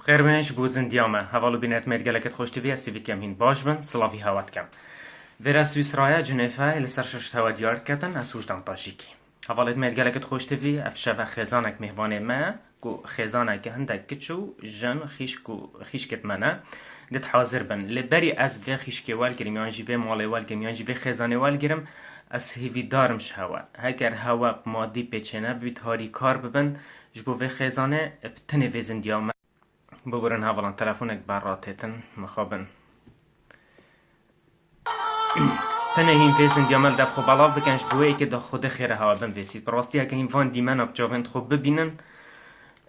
خير بو زنديامه هوالو بينات ميرجلكت خوش تبي السيفيت كم هين باش بن سلافي هوات كم فيرا سويسرايا جنيفا لسر شش هوا ديار كتن اسوش دان طاجيكي هوالت ميرجلكت خوش تبي افشافا خزانك مهوانه ما كو خزانك هندك كتشو جن خيش كتمنا دت حاضر بن لبري از في خيش كوال كريم يانجي في مالي وال كريم يانجي في خزانه وال كريم اس هیوی دارمش هوا هکر هوا مادی پیچنه بیت هاری کار ببن جبو في خزانه بتنه في زنديامه ببرن هاولان تلفونك براتتن مخابن تنهين فيزن ديامل دف خب علاف بکنش بوئي که دا خود خیره هوا بن ویسید براستی اگه این وان دیمن اب جاوند خوب ببینن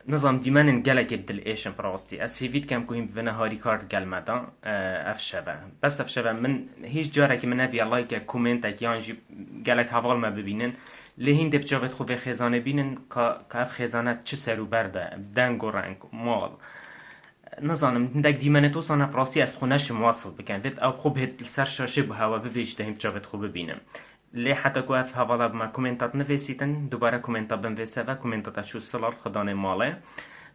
نظام دیمنن گلک بدل ایشن براستی از هیوید کم کوهیم بنا هاری کارت گل مدا افشبه بس افشبه من هیچ جاره که من هفی الله که کومنت اکیانجی گلک هوال ما ببینن لهین دب جاوند خوب خیزانه بینن که اف خیزانه چه سرو برده دنگ و رنگ مال نظانم دک دیمنتو سانا براستی از خونش مواصل بکن وید او خوب هد سر شاشه به هوا بویش دهیم جاوید خوب ببینم لی حتی که اف هوالا بما کومنتات نویسیتن دوباره کومنتات بنویسه و کومنتات شو سلال خدانه ماله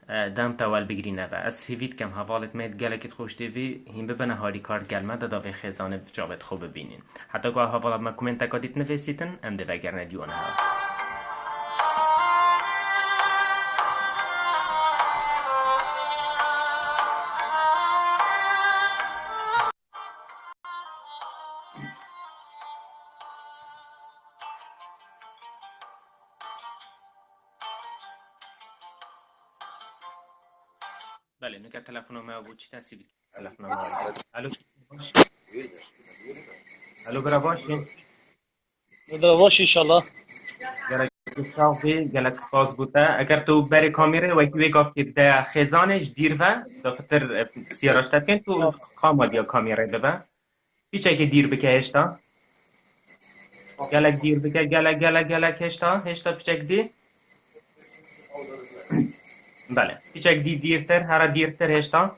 دام تاول بگرینه و از هیوید کم حوالت مید گلکت خوش دیوی هیم ببنه هاری کار گلمه دادا به خزانه جاوید خوب ببینین حتی که حوالا بما کومنتا کادیت نویسیتن ام ده وگرنه دیونه ها بله نکه تلفن ما بود چی تصیبی تلفن ما الو باش الو برا باشین برا باش انشالله گلک گلک باز بوده اگر تو بری کامیره و کی گفت که ده خزانش دیر و دکتر سیاراش تکن تو خامل یا کامیره ببا پیچه که دیر بکهشتا گلک دیر بکه گلک هشتا پیچه دی بله پیچک دی دیرتر هر دیرتر هشتا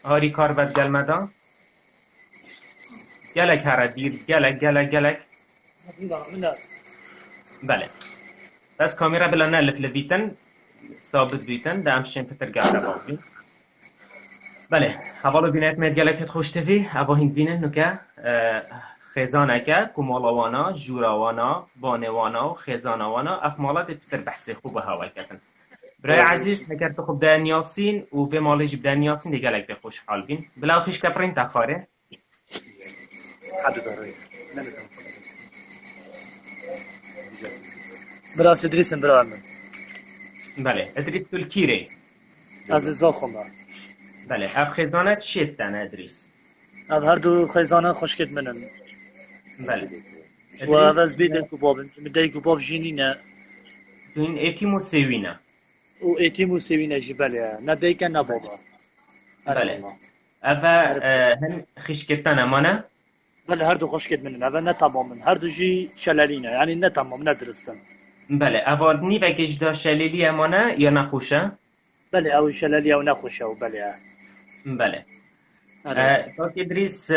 هاری کار بد گلمدا گلک هر دیر گلک بله بس کامیرا بلا نلف لبیتن ثابت بیتن دامشین پتر گاره باقی بله حوالو بینایت مید گلکت خوش تفی ابا هند بینن نکه خزانه که کمالاوانا جوراوانا بانوانا و خزانوانا افمالات پتر بحثی خوب هوا کتن برای عزیز اگر تو خوب دنیاسین و في مالج بدنیاسین دیگه لک خوش حال بین بلا خیش کپرین تخاره حد داره نمیدونم براس ادریسم برا من بله ادریس تول کیره عزیزا خوما بله اف خزانه چیت تن ادریس اب هر دو خزانه خوشکت منن بله و از بیده کبابن میده کباب جینینه تو این ایتیمو سوینه و ایتیمو سوینه جی بله نه دیگه نه بابا بله اوا هم خشکتن امانه بله هر دو خوشکت منن اول نه تمامن هر دو جی شلالینه یعنی نه تمام نه درستن بله اول نیوکش دا شلیلی امانه یا نخوشه بله او شلالی او نخوشه و بله بله تاک ادریس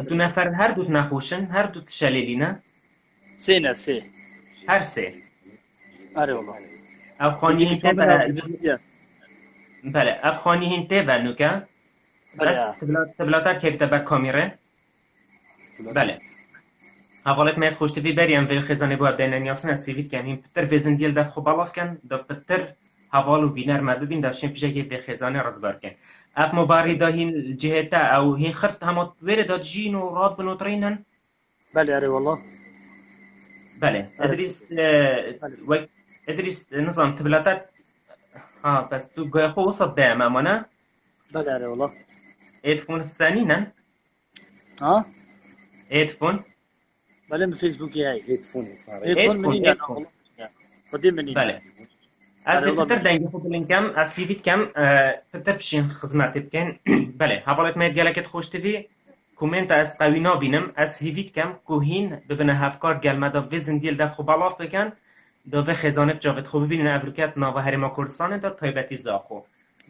دو نفر هر دو نخوشن هر دو شلیلی نه سه نه سه هر سه آره والله او خانی هنته بله او خانی هنته و نوکه بس تبلاتر کفته بر کامیره بله حوالت مید خوشتی وی بریم وی خزانه باید دینن یاسن از سیوید کن این پتر ویزن دیل دف خوب علاف کن دا پتر حوالو بینر ما ببین داشتیم پیشه که وی خزانه رزبار کن اف مباری دا هین جهتا او هین خرط همات ویره دا جین و راد بنوترینن بله اره والله بله ادریس نظام تبلاتت ها بس تو گوی خو وصد ده امامانا بله اره والله ایدفون ثانینا ها ایدفون بله من فیسبوکی هی هیدفون فرای هیدفون منی نه هیدفون. والله خودی منی بله نه از آره والله تر منی دنگی خود لینکم از سیویت کم تر بشین خدمت بکن بله حوالت مید گلکت خوش تیوی کومنت از قوینا بینم از سیویت کم کوهین ببینه هفکار گلمه دا ویزن دیل دف خوب بالاف بکن دا و خزانت جاوت خوب ببینن افریکت ناو هریما کردستان دا تایبتی زاخو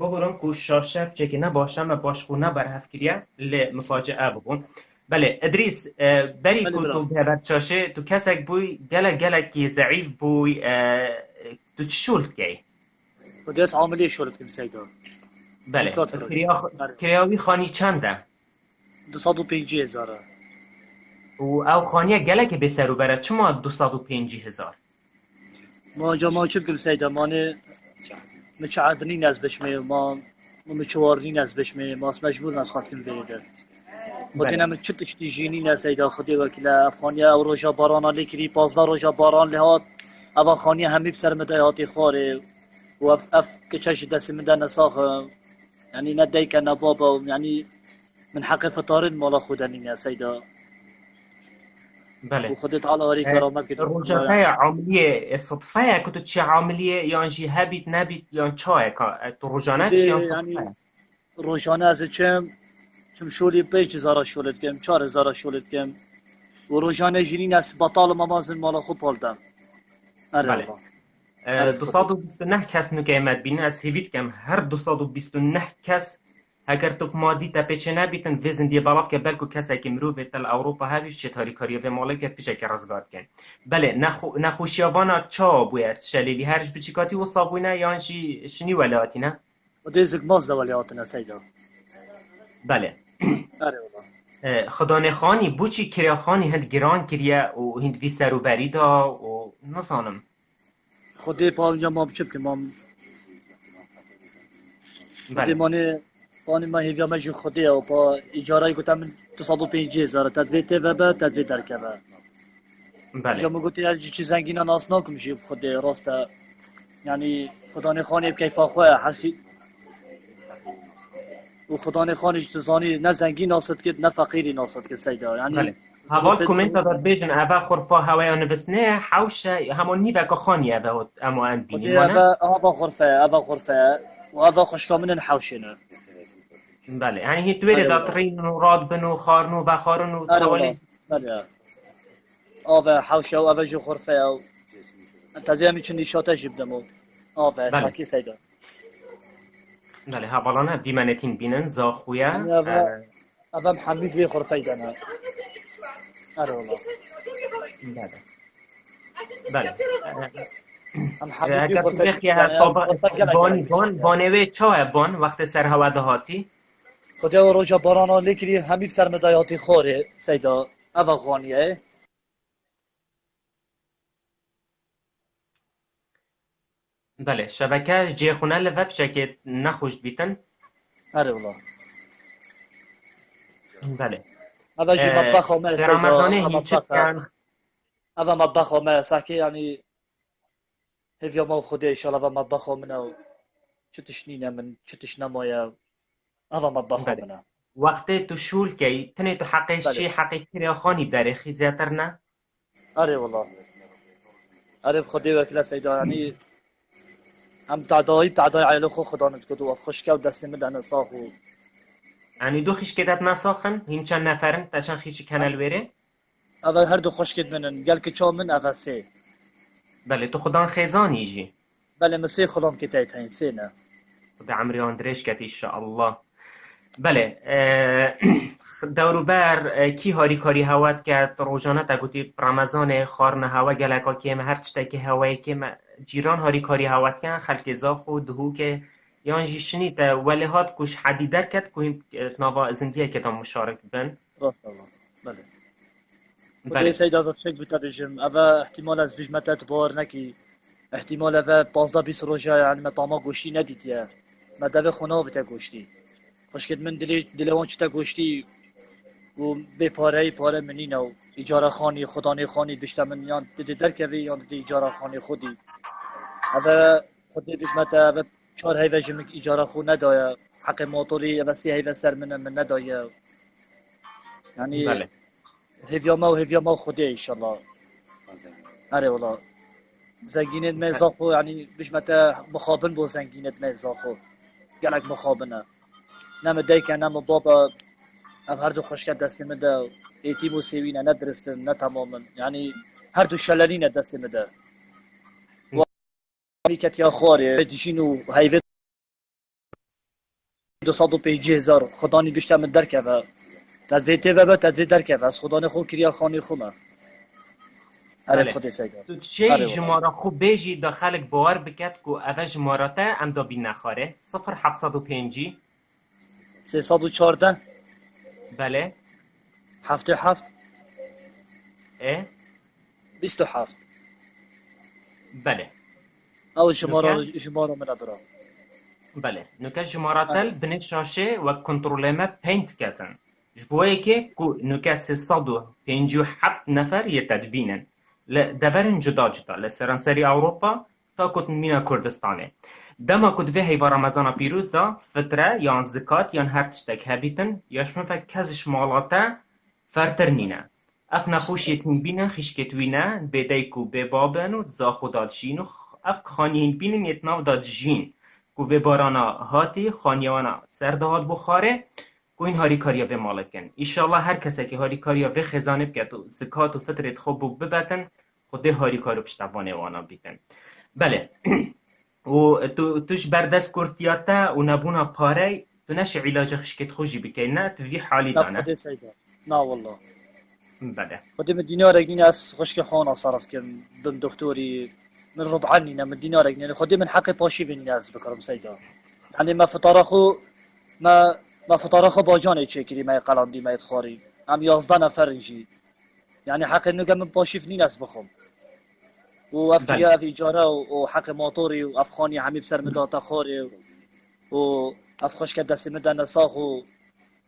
بگورم کو شاشب چکی نباشم و باشخو نبر هفکریه لی مفاجعه ببون بله ادریس بری بله کو تو برام بهبت شاشه تو کسک بوی گلک ضعیف بوی تو چشولت کی خودی از عاملی شورت کم سیدا بله جیکات فلوی آره کریاوی خانی چنده 250,000 و او خانیه گلک بسر و بره چما 250,000 ما جا ما چه بکم سیدا مانه مچعدنی نز بشمه ما مچوارنی نز بشمه ما مجبور نز خواهیم بیده خودی بله نمی چه تشتی جینی نه سیدا خودی وکیل افغانیا او روژا باران لیکری 15 روژا باران لحات او خانیه همی بسر مده هاتی خواره و اف کچش دست مده نساخه يعني نديك انا بابا يعني من حق فطارين مالا خودني يا سيدا بله وخدت على هاري كرامك روجاته عملیه صدفه که تو چه عملیه یا انجی هبیت نبیت یا چای که تو روزانه چی یا خدي يعني صدفه روشانه از چم شولي 5,000 شولت كم 4,000 شولت كم وروشانه جيني ناس بطال ممازن مالا خوب بالدم اره بله والله اره خدي 229 کس نکیمت بینه از هیوید کم هر 229 کس اگر تو مادی تا پیچه نبیتن ویزن دی بالاف که بلکو کسی که مرو بیتل اوروپا هاویش چه تاری کاری و مالکت پیچه که رزگار کن بله نخوشیابانا چا باید شلیلی هرش بچیکاتی و صابونه یا شنی ولاتی نه خدي زك ماز دولياتنا سيدا بله اره والله خدانه خانی بوچی کریا خانی هند گران کریا و هند وی سروبری دا و نسانم خدي با ما بچب ما خدي بله ماني ما هي ما جو خدي او با اجاره قلت من 250,000 تدريت و تدريت دركبه بله جامو قلت لها چی زنگینا ناس ناکم شی خود راسته یعنی خدا نخوانی بکیف خواه حسکی و خدا نخوانیش تزانی نه زنگی ناست کد نه فقیری ناست کد سیدا یعنی بله هوال کومنت داد بیجن اوه خورفا هوای نوستنه حوش همون نیوه که خانی اوه اما اند خود بینین مانه هذا غرفه و هذا خشتا من حوشنا بله یعنی هی تویره اره داد والله رین و راد بنو خارنو و خارنو اره والله توالی بله هذا حوشه و هذا جو غرفه و انت دیمی چنی شاته جبدمو هذا بله ساکی سیدا بله هوالانه دیمنتین بینن زاخویا یعنی هذا محمد وی غرفه دنا اره والله بله بله هم حمید وی اگر تو غرفه بخی دنا غرفه گله گله بیشتر بانوی چاه بان وقت سر هوا دهاتی خدا و روژا بارانا لیکری همین سرمدایاتی خوره سیدا افغانیه بله شبکه جه خونه لوب شکت نخوش بیتن اره والله بله اول جی مطبخ همه در سیدا رمضانه اول هین چت مطبخ کن اول مطبخ همه ساکی یعنی هفیا ما خدا ایشالا اول مطبخ همه چتش نینه من چتش نمایه اول مطبخ بله همه وقتی تو شول کی تنی تو بله حقی کریا خانی داره خیزیتر نه اره والله اره خدا وکیل سیدا یعنی هم تعدای عیله خو خدا نتکدو و خشکه و دست مدن صاحو یعنی دو خیش کدت نساخن هین چند نفرن تشان خیش کنال وره اول هر دو خشکت منن گل که چا من اول سه بله تو خدان خیزانی جی بله مسیح خودم که تایت هین سه نه خدا عمری آندرش کت انشاءالله بله دوروبر کی هاری کاری هوات کرد روزانه تا گوتی رمضان خارن هوا گلکا که هر چتا که هوایی که جیران هاری کاری هوات کن خلق زاف و دهو که یان جی شنید ولی هات کش حدیدر کد که نوا زندیه که دام مشارک بن راست الله بله خدای بله سید از شک بتا بجم اوا احتمال از بیش متت بار نکی احتمال اوا 15-20 روزه یعنی مطعما گوشتی ندید یا مدب خونه و تا گوشتی خوشکت من دلوان چتا گوشتی و به پاره منی نو اجاره خانی خدانه خانی بیشتر من یان دیده در کوي یان دیده اجاره خانی خودی اوا خدای بیش متا اوا 4 هیوه جم اجاره خو ندایا حق موتوری اوا 3 هیوه سر من ندایا یعنی بله هیویا ما خودی انشالله. آره والله زنگینت مزاخو يعني بيش متى مخابن بو زنگینت مزاخو قالك مخابنه نم ديك نم بابا اب هر دو خوشکت دست مده ایتیم و سیوینه نه درستن نه تماما يعني هر دو شلالینه دست مده وانی کتیا خواره دیشینو هیوه 250,000 خدانی بیشتر من درکه و تدویته و تدویت درکه و از خدانه خود کریا خانی خومه. بله خودی سیگار تو چه جماره خوب بیجی داخل باور بکت که اوه جماراته ام دا بی نخاره 0705 314 بله 77 اه 27 بله او جماره من برا بله نوکه جماراتل بنت شاشه و کنترولمه پینت کتن جبوه که نوکه 357 نفر یه تدبینن لدبرن جدا لسرانسری اوروپا تا کت مینا کردستانه دما کت به هیوا رمضان پیروز دا فتره یا زکات یا هر تشتک هبیتن یاشمن فکر کزش مالاته فرتر نینه اف نخوش یتین بینن خیشکتوینه بدایکو به بابن و زاخو دادشین و اف خانین بینن یتناو داد جین کو به بارانا هاتی خانیوانا سردهات بخاره کو این هاری کاریا به مالکن ایشالله هر کسی که هاری کاریا به خزانه بکت و زکات و فطرت خوب ببتن خود هاری کارو پشتوانه وانا بیتن بله و توش بردست کرتیاتا و نبونا پاره تو نش علاج خشکت خوشی بکی نه تو وی حالی دانه نه والله بله خودی من دینار اگنین از خشک خانه صرف کن بم دکتوری من ربعني من دينار يعني خدي من حقي باشي بين الناس بكرم سيدا يعني ما فطرخو ما فطرخو باجاني تشكري ما قلم دي ما يتخاري ام 11 نفر نجي يعني حق انه من باشي في ناس بخم وافتيا في اجاره وحق موتوري وافخاني حمي بسر مداتا خوري و افخش كدس مدن ساخو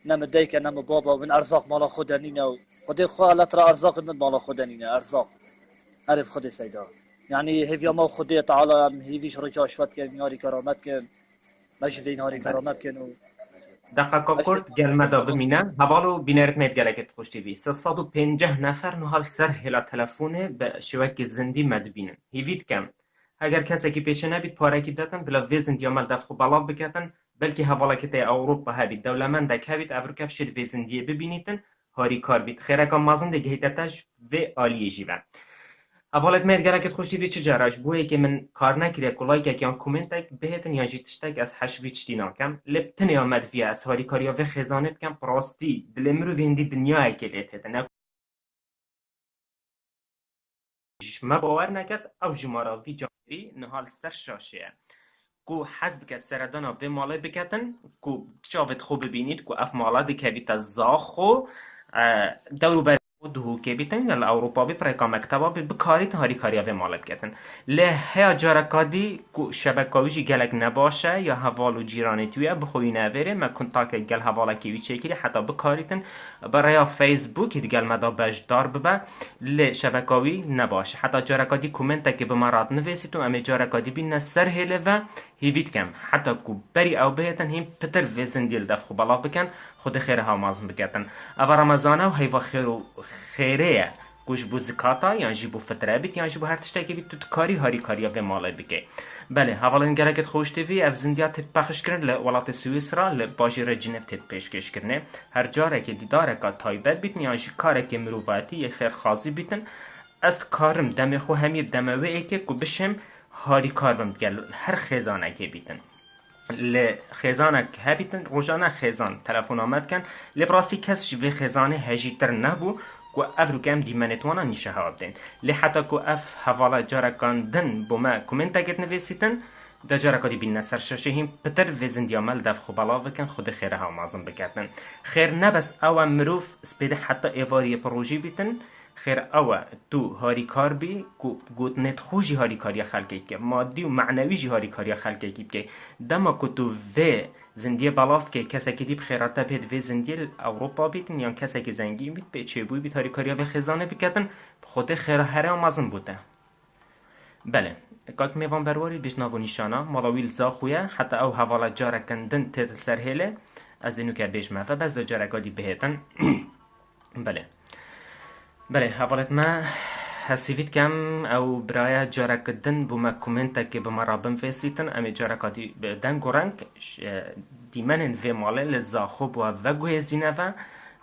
نم ديك نم بابا من ارزاق مالا خدنينا خدي خالت را ارزاق من مالا خدنينا ارزاق عرف خدي سيدا يعني هيفيا ما خدي تعالى هيفيش رجع شوت كان ناري كرامت كان ماشي في ناري كرامت كانوا دقیقا کرد گلمه بمینه حوالو بینرت مید گلکت خوشتی بی 350 نفر نهال سر هلا تلفونه به شوک زندی مدبینن هیوید کم اگر کسی که پیچه نبید پاره کی داتن بلا ویزند یا مال دفخو بلاو بکتن بلکه حوالا کتی اوروپا هبید دولمندک هبید افریقا بشید ویزندیه ببینیتن هاری کار بید خیرکا مازن دیگه هیتتش و آلیه جیوه اولت مید گلکت خوشتی بی چه جراش بویی که من کار نکرده کلایک یا کومنتک بهتن یا جیتشتک از حشویچ دیناکم لبتن یا مدفی از هاری کاریا و خزانه بکم پراستی دلمرو ویندی دنیا اکلیت هتن ما باور نکرد او جمارا وی جاری نهال سر شاشه کو حزب که سردانا به ماله بکتن کو چاوت خوب ببینید کو اف مالا دکویت زاخو دورو بر دهو که بیتن الاوروپا بی پرکا مکتبا بی بکاری هاری کاریا به مالت کتن له جارکادی کو شبکاویجی گلک نباشه یا حوالو جیرانی توی بخوی نویره ما کنتاک گل حوالا کیوی چکیری حتی بکاریتن برای فیسبوک گل مدا بجدار ببه له شبکاوی نباشه حتی جارکادی کومنت که به مراد نویسیتون امی جارکادی بین سر هله و هیوید کم حتی کو بری او بهتن هم پتر ویزن دیل دف خو بلا بکن خود خیره ها مازم بکتن او رمضانه و هیوا خیره گوش بو زکاتا یا جیبو فطره بیت یا جیبو هر تشتاکی بیت تو کاری هاری کاریا به ماله بکی بله حوالا گرکت خوش تیوی اف زندیا تید پخش کرن لولات سویسرا لباجی رجنف تید پیشکش کرنه هر جاره که دیداره که تایبت بیتن یا جی کاره که مروواتی یه خیر خازی بیتن است کارم دم خو همیر دموه ای که بشم هاری کار بمدگل هر خزانه که بیتن لخزانه که بیتن روزانه خزان تلفن آمد کن لبراسی کس جوی خزانه هجیتر نبو کو افرو کم دیمنتوانا نیشه ها بدین لی حتی کو اف حوالا جارکاندن بوما کومنتاگت نویسیتن دا جارکا دی بین سرشاشه هم پتر ویزن دیامل دف خو بلا بکن خود خیره ها مازم بکتن خیر نبس او مروف سپیده حتی ایواری پروژی بیتن خیر او تو هاری کار بی کو گوت نت خوشی هاری کاریا خلقی که مادی و معنوی جی هاری کاریا خلقی که دما کو تو و زندگی بالاف که کسی که دیب خیراتا بید و زندگی اوروپا بیتن یا کسی که زنگی بید به چه بوی بید هاری کاریا به خزانه بکتن خود خیر هره آمازم بوده بله کاک میوان برواری بیش ناو نیشانا مالاویل زاخویه حتی او حوالا جارکندن تیتل سرهله از دینو که بیش مفه بس دا جارکادی بهتن بله بله حوالت ما هسیوید کم او برای جارا کردن بوما کومنتا که بما رابم فیسیتن امی جارا کادی بدن گرنگ دیمنن و ماله لزا خوب و گوه زینه و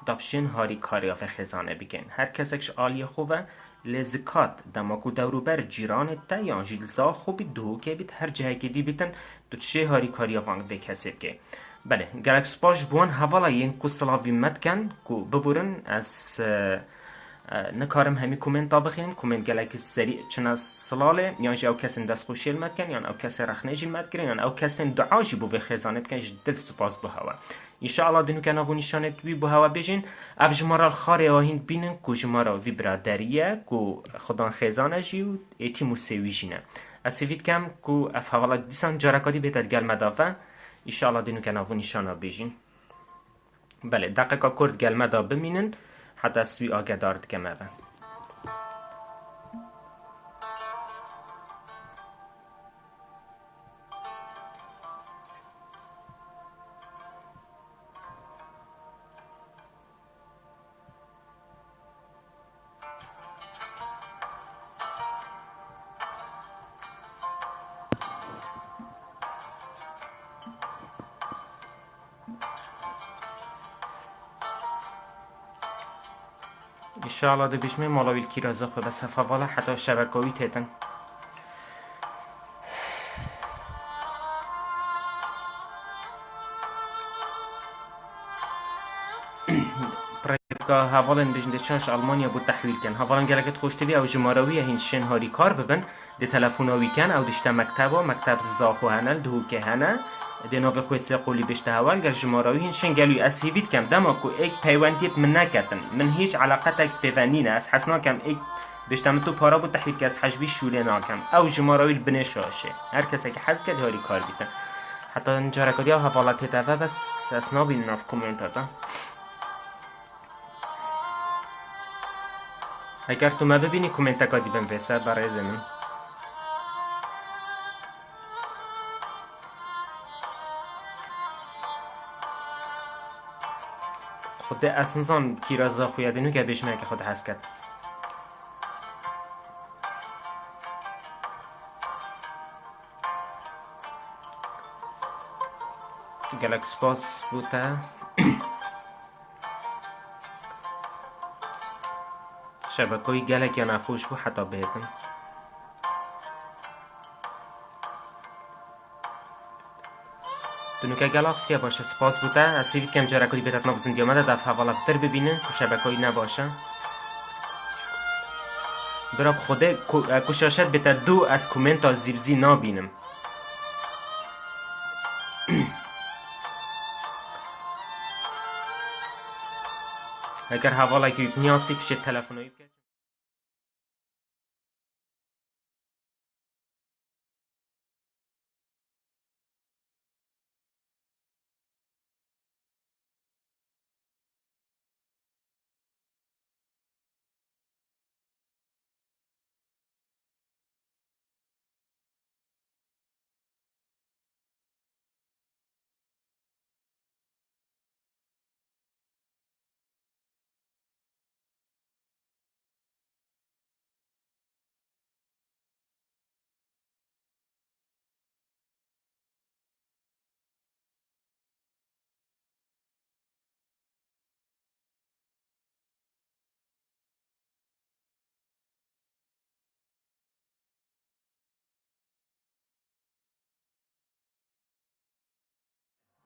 دابشین هاری کاری و خزانه بگن هر کسکش آلی خوبه لزکات دماکو دورو بر جیران تا یا جیلزا خوبی دو که بیت هر جایی که دی بیتن دو چه هاری کاری وانگ به کسی که بله گلکس باش بوان حوالا ین کو سلاوی مد کن کو ببورن از نکارم همی کومنت بخین کومنت گلک سریع چنا سلاله یا او کسین دست خوشیل مد کن یا او کسی رخنه مد کن یا او کسین دعاجی بو به خزانه بکن دل سپاس بو هوا انشاءالله دنو که ناو نشانت وی بو هوا بجین اف جمارال خاره آهین بینن کو جمارا وی برادریه کو خدان خزانه جیو ایتی موسیوی جینه اسیوید کم کو اف حوالا دیسان جارکادی بیتد گل مدافع انشاءالله دنو که ناو نشانه بجین بله دقیقا کرد گل مدا بمینن حتی سوی آگدارد که مبن انشاءالله دو بشمه مالاویل کی رازا خود بس فوالا حتی شبکاوی تیتن برایگاه هوالن بجنده چانش آلمانیا بود تحویل کن هوالن گلگت خوشتوی او جماراوی هین شن هاری کار ببن ده تلفوناوی کن او دشتا مکتب زاخو هنل دهو که هنه ده نوو خوی سیقولی بشته هوال گر جماراوی هین شن گلوی اسیوید کم دما کو ایک پیوندیت من نکتن من هیچ علاقتك پیوندینه از حسنا کم ایک بشتم تو پارا بود تحویل که از حجبی شوله ناکم او جماراوی بنشاشه هر کسی که حذف کرد هاری کار بیتن حتی جارکاری ها حوالات تفا بس اسنا بین ناف کومنتاتا اگر تو ما ببینی کومنت کادی بنویسه برای زمین خود اسنزان کی رازا خویدنو که بشمه که خود حس کرد گلکس باس بوده شبکه‌ای گلک یا نفوش بو حتی بهتن دونو که گلافتی باشه سپاس بوده از سیوید کم جارکوی بیتت ناف زندی آمده دفع حوالا بتر ببینه که شبکه‌ای نباشه براب خوده کشاشت بیتت دو از کومنت از زیرزی نابینم اگر حوالا که نیاسی پیش تلفنوی بکن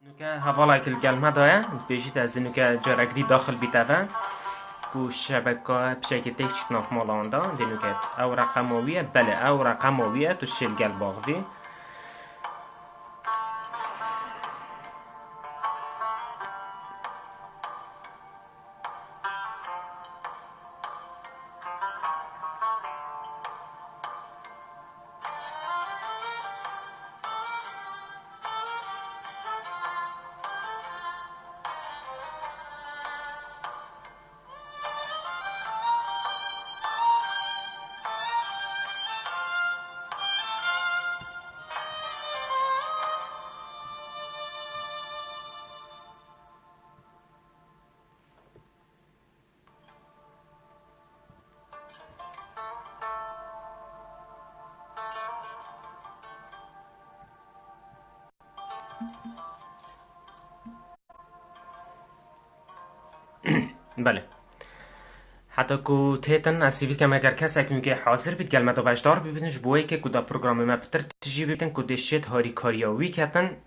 نوکه حوالا کل گلمه داره بیشتر از نوکه جارگری داخل بیتوه کو شبکه بشکل تکچ ناف مالاندا دنوکه او رقمویه بله او رقمویه تو شل گل باغوی بله حتی که تیتن اسیوی که مگر کسی اکنون که حاضر بید گلمه دو بشدار ببینش بوی که کدا پروگرامی ما پتر تجی ببین کدا شیت هاری کاریاوی کتن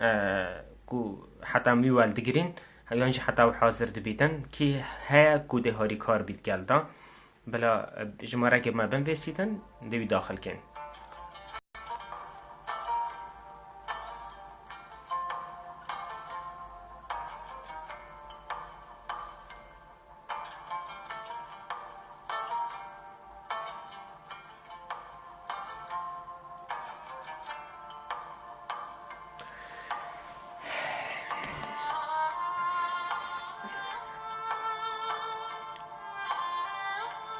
که حتی میوال دگرین یعنی حتی حاضر دبیتن که ها کدا هاری کار بید گلدا بلا جماره که ما بن ویسیدن دوی داخل کن.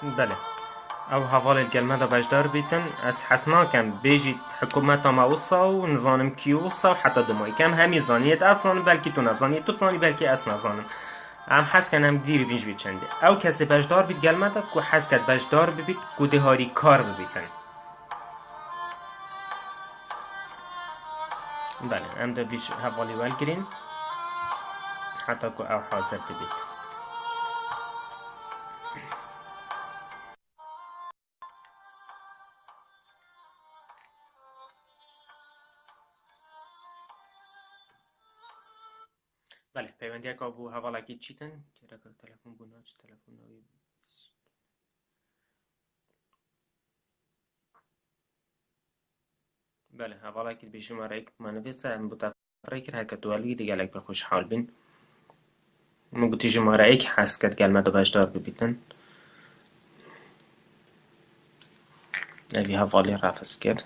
بله او حوال الكلمة دا بجدار بيتن از حسنا كان بيجي حكومة ما وصا و نظانم كي وصا و حتى دماي كان همي زانيت اف زانم بلكي تو نزانيت تو زاني بلكي اس نزانم ام حس كان هم ديري بيج بيت چنده او کسی بجدار بيت كلمة دا كو حس كد بجدار ببيت كو دهاري كار ببيتن. بله ام دا بيش حوالي والگرين حتى كو او حاضر تبيت. بله پیوندی که بو حوالا کی چیتن که رکر تلفن بو ناچ تلفن نوی بله حوالا کی به شماره یک منویسه هم بو تفره کر هکت دوالی دیگه لک بخوش حال بین مو گوتی شماره یک هست کد گلمه دو بشدار ببیتن اوی حوالی رفض کرد.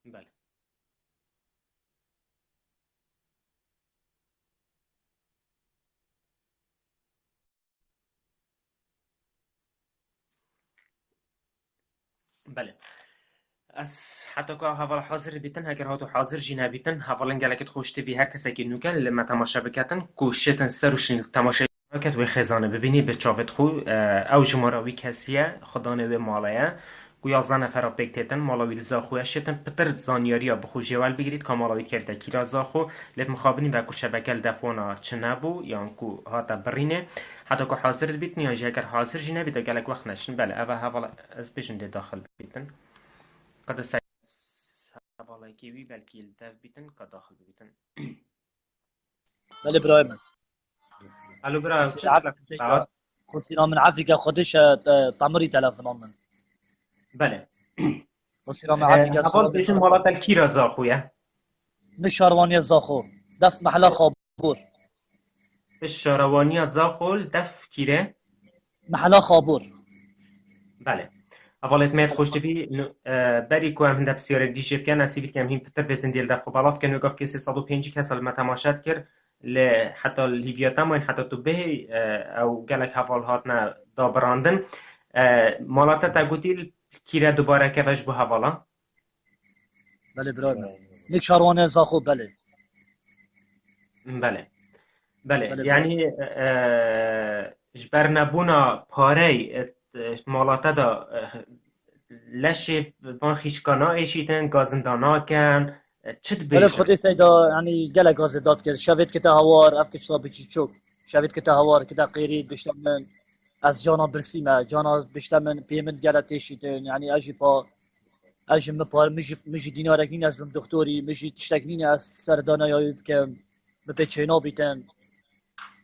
بله بله از حتی که حوالا حاضر بیتن هگر هاتو حاضر جینا بیتن حوالا گلکت خوشتی بی هر کسی که نوکن لما تماشا بکتن کوشتن سروشن تماشا کت و خزانه ببینی به چاوت خو او جماراوی کسیه خدانه و مالایه گو 11 نفر بکتتن مالاوی لزاخو شتن پتر زانیاریا بخو جوال بگیرید که مالاوی کرده کی را زاخو لب مخابنی و کو شبکه دفونا چنبو یا کو هاتا برینه حتی که حاضر بیت نیاجی اگر حاضر جی نبید گلک وقت نشن بله اول حوالا از بجنده داخل بیتن قد سعی حوالا کیوی بلکی الدف بیتن که داخل بیتن. بله برایم الو برا خودتینا من عفیکه خودش تمری تلفنان من بله خودتینا من عفیکه حوال بیشن مالات الکی را زاخویه مشاروانی زاخو دف محلا خابور الشاروانی زاخول دف کیره محلا خابور بله اولت ميت خوش تبي بري كو هم بسيار دي جي بي نسيبت كم هين بتر بزن ديال دخو بالاف كانو قف كيسي 105 كسل ما تماشات كر حتى الهيفياتا وين حتى تبه او قالك حوال هاتنا دابراندن مالاتا تاقوتي كيرا دوباره كفش بو حوالا بله برایم نیک شاروانی زاخو بله بله بله يعني جبر نبونا پاره مالاتا دا لشه بان خیشکانا ایشیتن گازندانا کن چت بله بیشن خودی سیدا یعنی گله گاز داد کرد شوید که هوار اف کشلا بچی چوک شوید که هوار که قیری بشتم من از جانا برسیمه جانا بشتم من پیمن گله تیشیتن یعنی اجی پا اجی مپار مجی دینارگین از لم دکتوری مجی تشتگین از سردانا یایب که بپیچینا بیتن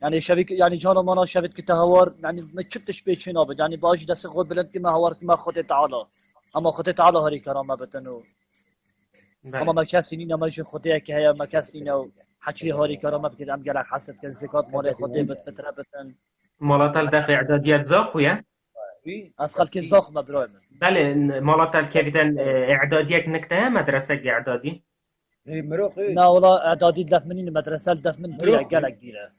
يعني شبك يعني جانا مانا شبت كتهوار يعني ما تشبتش بيت نابد يعني باجي دس خود بلند كما هوارت ما خدي تعالى اما خدي تعالى هري كرامه بتنو اما ما كاسينينا ما جي خدي كهيا ما كاسينينا حكي هري كرامه بكد ام قالك حسب كان زكاه مال خدي بفتره بتن مالات الدفع اعداديات زاخويا اسخل كن زاخ مبروم بله مالات الكيفدن اعداديات نكتها مدرسه اعدادي لا والله اعدادي دف منين مدرسه دف من بيا قالك ديره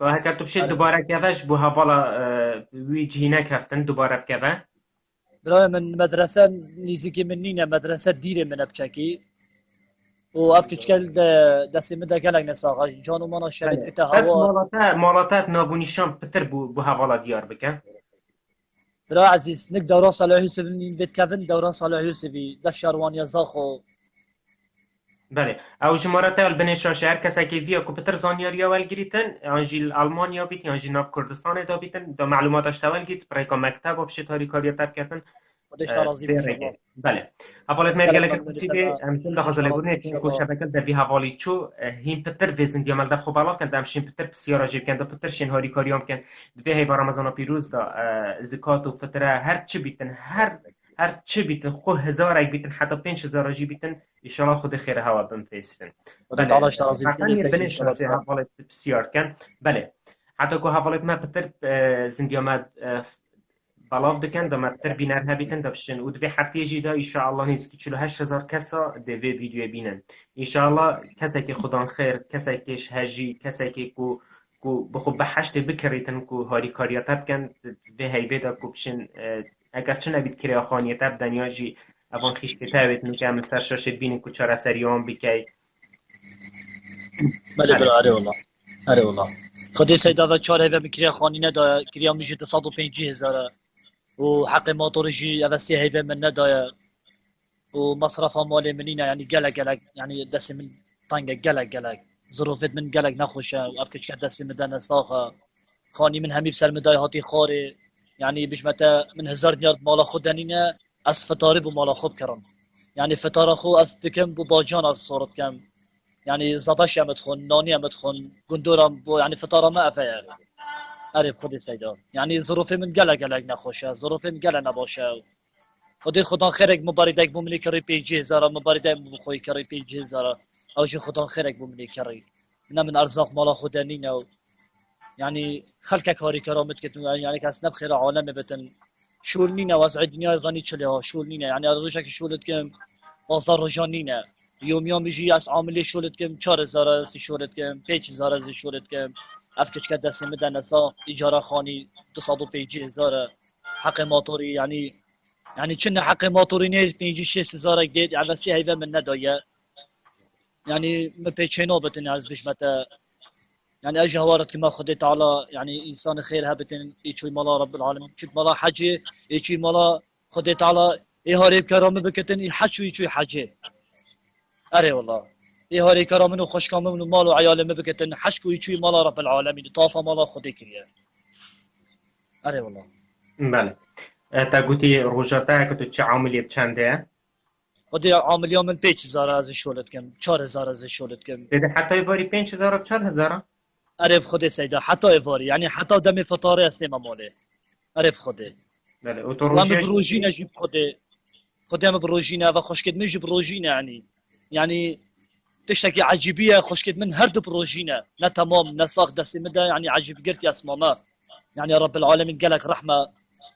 هكا تبشي دوباره كذاش بو هفالا ويجهينا كفتن دوباره بكذا برای من مدرسه نزدیکی من نینه مدرسه دیره من بچکی و اف کچکل دستی من گلگ نساقا جانو مانا شبید بله کتا بس هوا مالاتات نابونیشان پتر بو حوالا دیار بکن. برای عزیز نک دوران صلاح یوسف نین بيت کفن دوران صلاح یوسفی ده شاروانی زاخو بله او جمارات البنشان شهر کسا که ویا کو پتر زانیاریا ولگریتن انجیل آلمانیا بیت انجیل ناف کردستان دا بیتن دا معلوماتش تولگید برای که مکتب و بشه تاری کاری تب کردن خودش ناراضی بیرگه. بشه بله حوالت ما گلگ گله که من کسی به بده امثال داخل زلگونه که کو شبکه در بی حوالی چو هیم پتر وزن دیا مال دفخو بالا کن دام شین پتر بسیار جیب کن دا پتر شین هاری کاریام کن دوی هی رمضان پیروز دا زکات و فطره هر چی بیتن هر چی بیتن خو هزار اگ بیتن حتی 5000 جی بیتن ایشالا خود خیر هوا بنفیستن. خودت بله تعالیش ناراضی حتما بکنی یه که بنش انشالله راجع برام حوالت بسیار کن. بله حتی که حوالت ما پتر زندیامد بلاف دکن دا مبتر بینر هبیتن دا بشن و دوی هفته جی دا ایشاءالله نیست که 48,000 کسا دوی ویدیو بینن ایشاءالله کسی که خدان خیر کسی که هجی کسی که کو بخوب به حشت بکریتن کو هاری کاریتا بکن دوی هیبه دا کو بشن اگر چه نبید کریا خانیتا بدنیا جی اوان خیشتی تابت نو که همه سر شاشت بینن کو چارا سریان بکی. بله بله برا اره والله اره والله خودی سیدا و چاره و میکریا خانی ندا کریا میشه 250,000 و حق موتور جی اوسي هيفا من ندايا ومصرف مالي منينا يعني قلق يعني دسي من طنقة قلق ظروفت من قلق نخوشة وافكش كان دسي مدانا صاخة خاني من همي بسر مداي هاتي خاري يعني بيش متى من 1000 دينار مالا خودنينا از فطاري بو مالا خود كرم يعني فطار خو از دكم بو باجان از صورت كم يعني زباش يمدخون ناني يمدخون قندورم بو يعني فطارة ما افا يعني اريب خودي سيدا يعني ظروفي من قلق نخوشة ظروفي من قلق نباشه خدای خدا خیرک مبارک بومنی کاری 5000 مبارک بخوی کاری 5000 اوش خدا خیرک بومنی کاری نه من ارزاق مالا خدا نینه يعني خلق کاری کرامت کتن يعني کس نب خیر عالم بتن شول نینه وضع دنیا غنی چله ها شول نینه يعني ارزوش که شولت کم بازار رجان نینه یوم میجی از عاملی شولت کم 4000 از شولت کم 5000 از شولت کم افکش که دست میدن نسا اجاره خانی 250,000 حق موتوری يعني كنا حق موتورينيز بيجي شيء سزارة جديد على سي هيفا من ندايا يعني ما بيتشينو بتن از بيش متى يعني اجي هوارت كما خديت على يعني انسان خير هبتن يشوي مالا رب العالمين شوف مالا حجي يشوي مالا خديت على يهاري كرامه بكتن يحشو يشوي حجي اري والله يهاري كرامه وخش كامل من مال وعيال ما بكتن حشكو يشوي مالا رب العالمين طافه مالا خدي كريا اري والله بله تا گوتی روژاتا که تو چه عاملی بچنده خدي عامل يوم من 5000 از شولت كم 4000 از شولت كم دیده حتی باری 5000 و 4000 ارب خودی سیدا حتی ایواری یعنی حتی دم فطاره است مماله ارب خودی بله و تو و هم روژیش بروجینه جیب خودی هم بروجینه و خوشکد میشه بروجینه يعني تشتكي عجيبية خوشكد من هرد بروجينا لا تمام نساق دسي مدى يعني عجيب قلت يا اسماما يعني رب العالمين قالك رحمة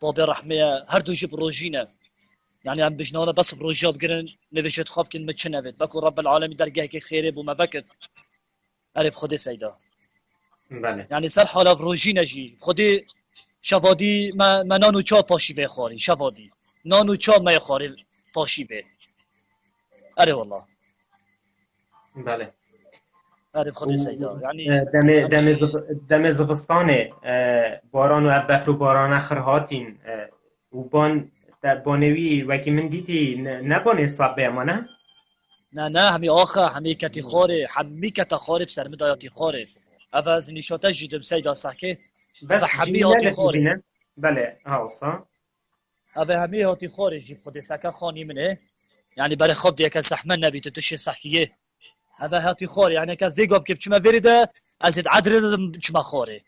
بابي رحمة هردو جيب روجينا يعني عم بجنونا بس بروجيا بقرن نبيشت خواب كن متشنفت بكو رب العالمين درجاك خيري بوما بكت ارب خودي سيدا بله يعني سر حالا بروژینه جی خودی شوادی ما نانو چا پاشی به خاری شوادی نانو چا ما خاری پاشی به اره والله بله اره و خودی سیدا يعني همچی دم زبستانه باران و بفر و باران اخر هاتین و بانوی وکی من دیتی نبانه صبه ما نه نه همي آخه همي کتی خاره همي کت خاره بسر مدایاتی خاره اول نشاته جیدم سیدا سکه اول بس همي جینا هاتی خاره لطیبینه بله هاوسا اول همي هاتی خاره جی خودی سکه خانی منه يعني برای خود دیگه سحمن نبیت تشی سحکیه هذا هاتي خوري يعني كزيقوف كيف شما فريدة أزيد عدل شما خوري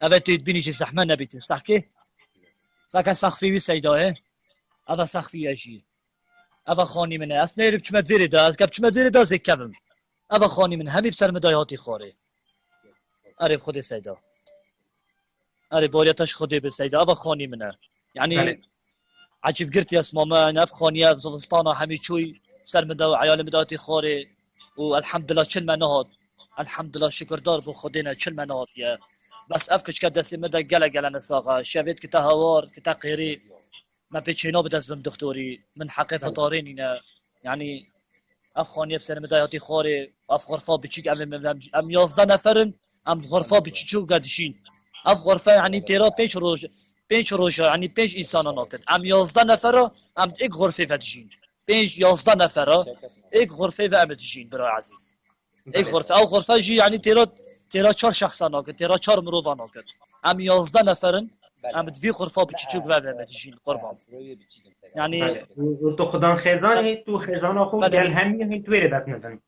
هذا تيد بيني شي زحمة نبيت سحكي ساكا سخفي ويسيدا هذا سخفي أجي هذا خاني منه أسنير بشما فريدة كيف شما فريدة زي كفم هذا خاني من همي بسر مداي هاتي خوري أريب خودي سيدا أريب بوريتش خودي بسيدا هذا خاني منه بله يعني عجيب قلت يا اسمه ما نف خانية بزغستانة همي شوي بسر مداي عيال مداتي خوري والحمد لله چل منهاد الحمد لله شکر دار بو خودینا چل منهاد یا بس افکش که دستی مده گله نساقه شوید که تا هوار که تا قیری ما بيتشينو بدس بم دكتوري من حق فطارين هنا يعني افخانيه بسنه مداياتي خوري اف غرفه بچيك ام 11 نفرن ام غرفه بچيچو قادشين اف غرفه يعني تيرا 5 روز يعني 5 انسان ناكد ام 11 نفر ام اك غرفه فدجين 5 11 نفر اك غرفه فامدجين برا عزيز اك غرفه او غرفه جي يعني تيرا 4 شخص ناكد تيرا 4 مروفا ناكد ام 11 نفرن ام دوی غرفه بچيچو فامدجين قربان يعني بله و تو خدان خیزان هی تو خیزان خود بله گل همی هی توی ردت ندن.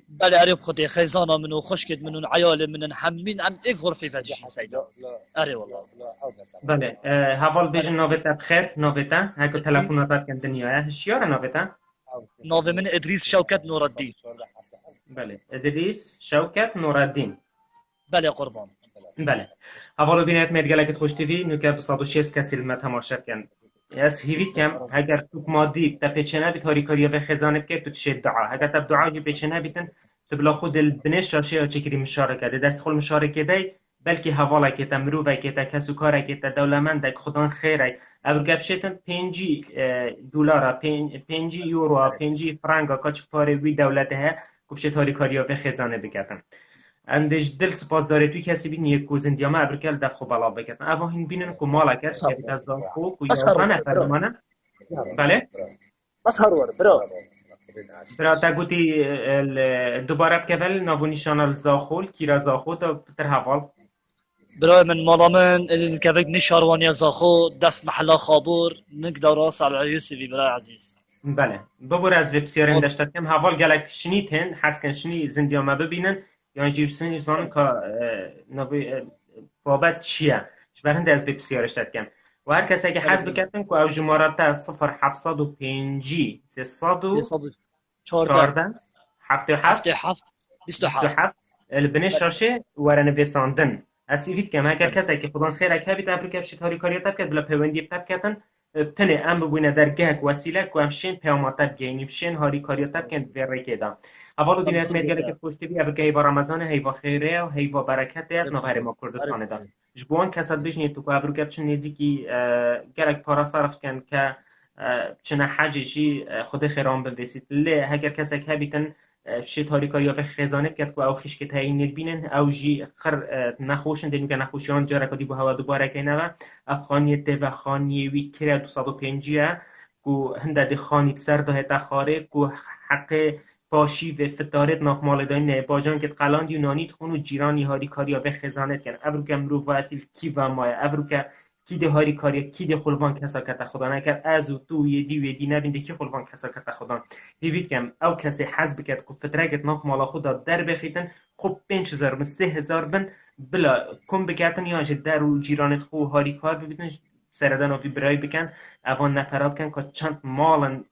بله عرب خدي خيزانة منو خشكت منو عيال منن حمين عم اك غرفة فدجين سيدا اري والله بله حوال بیشن نویتا بخیر نویتا هکو تلفناتت کن دنیاه هشیار نویتا. ناظم من ادريس شوكت نور الدين بله ادریس شوکت نورالدین. بله قربان بله حوالو بینید مدگلکت خوش تیوی نوکر 206 کسی لما تماشا کن از هیوید کم اگر تو مادی تا پیچنه بی تاریکاریا و خزانه بکر تو تشید دعا اگر تا دعا جی پیچنه بیتن تبلا خود البنش شاشه یا چکری مشارکه ده دست خل مشارکه ده بلکه حوالا که تا مروفه که تا کسو کاره که تا دولمنده که خودان خیره او گبشتن 5 دلار 5 یورو 5 فرانگا کاچ پاره وی دولته ها کبشه تاریکاریا و خزانه بکتن اندیش دل سپاس داره توی کسی بین یک کوزن دیامه ابرکل دف خوب علا بکتن اما هین بینن که مالا کرد که بیت از دان خوب و بس 11 هرور نفر برو بمانه. بله بس هرور برو برا تا گوتی دوباره بکول نابو نشانال زاخول کیرا زاخول تا بتر حوال. برو من مالا من الكفك نشاروانيا زاخو دف محلا خابور نقدر راس على يوسفي برا عزيز بله ببور از وبسیارن مال داشتد کم حوال گلک شنید هن حس کن شنی زندیامه ببینن یا جیبسن ایزان که نابو بابت چیه شبهند از وبسیارش داد کم و هر کسی که بله حس برو بکتن که او جمارات از 0705 سي 314 صدق چهارده 77 هفته هفت بیست و هفت 27 البنش بله شاشه ورنه ویساندن اسیفیت که ما اگر بله کسی که خودان خیره که بیت ابرو کفشی تاری کاری تب کرد بلا پیوندی تب کردن تنه ام ببینه در گهک وسیله که همشین پیاماتب گینیم شین هاری کاری تب کند وری کدا اولو بینه مرگله که الحمدلله پشتی بی ابرو که هیوا رمضان هیوا خیره و هیوا برکت یک عرب نهار خدي ما عرب کردستان دا خدي جبوان کسات بجنی تو که ابرو کفش نزیکی گلک پارا صرف کن که چنه حججی خود خیران بنویسید لی هگر کسی که بیتن شی تاریکاری یا خزانه کرد که او خیش که تایی نبینن او جی خر نخوشن دنیو که نخوشیان جاره کدی بو هوا دوباره که نوا افغانیت ده و خانیوی کرا 205 کو هنده ده خانی بسر ده تا خاره کو حق پاشی و فتارت ناف مال داین باجان که قلان یونانی تخونو جیرانی هاری کاری و خزانت کن ابرو که مروفاتی کی و مای ابرو که کی ده هاری کاری کی ده خلبان کسا کتا خدا نکرد از و تو یدی نبینده کی خلبان کسا کتا خدا هیوید کم او کسی حزب کرد که فترگت ناف مالا خدا در بخیتن خب 5000 من 3000 بن بلا کم بکردن یا جد در و جیرانت خو هاری کار ببینن سردن آفی برای بکن اوان نفرات کن که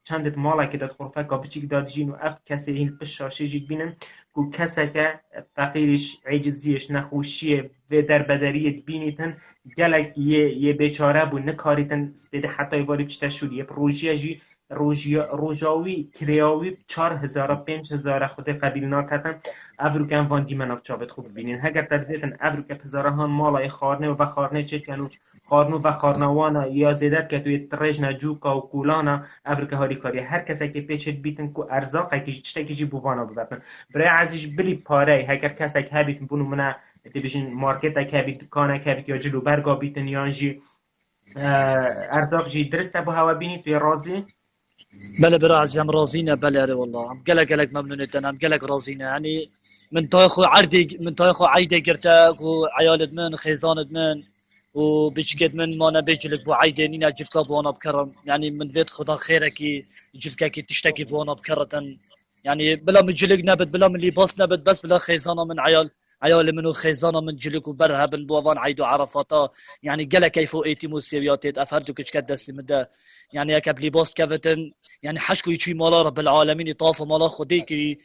چندت مالا که داد خورفه که بچیک داد جین و اف کسی این پشاشه جید بینن که کسی که فقیرش عجزیش نخوشیه و در بدریت بینیتن گلک یه بیچاره بو نکاریتن سپیده حتی واری بچتا شد یه پروژه جی روژاوی کریاوی 4000 5000 خود قبیل ناکتن افرو کن وان دیمن چاوت خوب ببینین اگر تدویتن افرو که پزاره هان مالای خارنه و خارنه چه کنو خارنو و خارنوانا یا زیدت که توی ترج نجوکا و کولانا افرو که هاری کاری هر کسی که پیچت بیتن که ارزاقی که چته که جی بوانا ببتن برای عزیز بلی پاره هر کسی که بیتن بونو منه دیویژن مارکت که بیت دکانه که بیت یا جلو برگا بیتن یا جی ارزاق جی درسته بو هوا بینی توی رازی بله برا عزيزي رازينا بله اري والله هم قلق ممنون الدن هم قلق رازينا يعني من تاخو عردي من تاخو عيدي قرتك وعيالد من خيزاند من وبيشكد من ما نبيجلك بو عيدي نينا جلك بوانا بكرم يعني من فيت خدا خيرك جلك كي تشتكي بوانا بكرة يعني بلا من جلك نبت بلا من لباس نبت بس بلا خيزانة من عيال منو خيزانة من جلك وبرها بن بوفان عيدو عرفاتا يعني قلق كيفو ايتي موسيوياتي افردو كشكد دستي من ده يعني اكب لباس كفتن يعني حشكو يشي مالا رب العالمين يطاف مالا خدي كي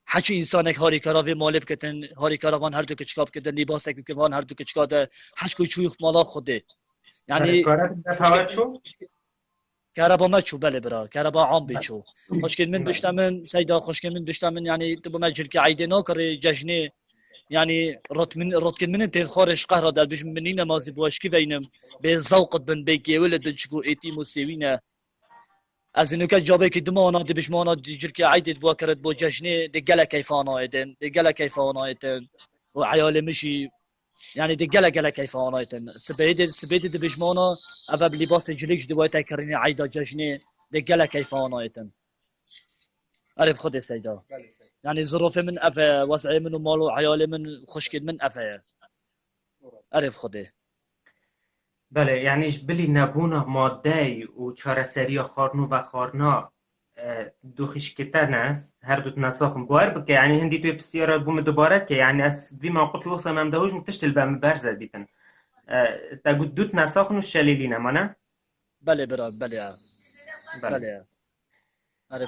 حشي انسانك هاري كراوي مالب كتن هاري كراوان هر دو كچكاب كدن لباسك كوان هر دو كچكاده حشكو يشي مالا خدي يعني کارت دفعات شو كهرباء ما تشو بله برا كهرباء عام بيشو خوشكل من بشتا من سيدا خوشكل من بشتا من يعني تبو مجل كي عيدي نوكر ججني يعني رت من انت خارج قهر دل بيش منين مازي بواشكي بينم بزوق بن بيكي ولد بنشكو ايتي مسوينا از اینو که جابه که دمانا دی بشمانا دیگر که عیدت بوا کرد بو جشنه دی گله کیفانا ایدن دی گله کیفانا ایدن و عیال مشی يعني دي قلق كيف ونايتن سبيد دي بجمانا أبا بلباس جليش دي وايتا كريني عيدا جاجني دي قلق كيف ونايتن أريب خدي سيدا يعني ظروفي من أفا وسعي من ومالو عيالي من خشكد من أفا أريب خدي بله یعنی بلی نبونا ماده و چارەسەریە خواردن و خواردنا دوخشکتن است هر دوت نساخم بوار بکه یعنی هندی توی پسیارا بوم دوباره که یعنی از دی موقف وصل من دهوش متشتل بهم برزد بیتن تا گود دوت نساخن و شلیلی نمانه بله برا بله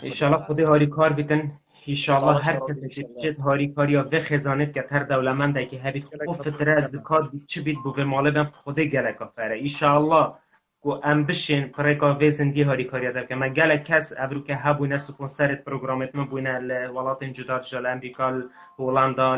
ایشالله خودی هاری کار بیتن ایشالله هر کسی که چه هاری کاریا و خزانت که هر دولمنده که هبید خوب فتره از زکات چی بید بو به ماله بم خودی گلک آفره ایشالله کو ام بشین پرکا وزندی هاری کاریا دب که من گلک کس ابرو که هبونه سپونسرت پروگرامت من بونه لولات جدا جل امریکا هولندا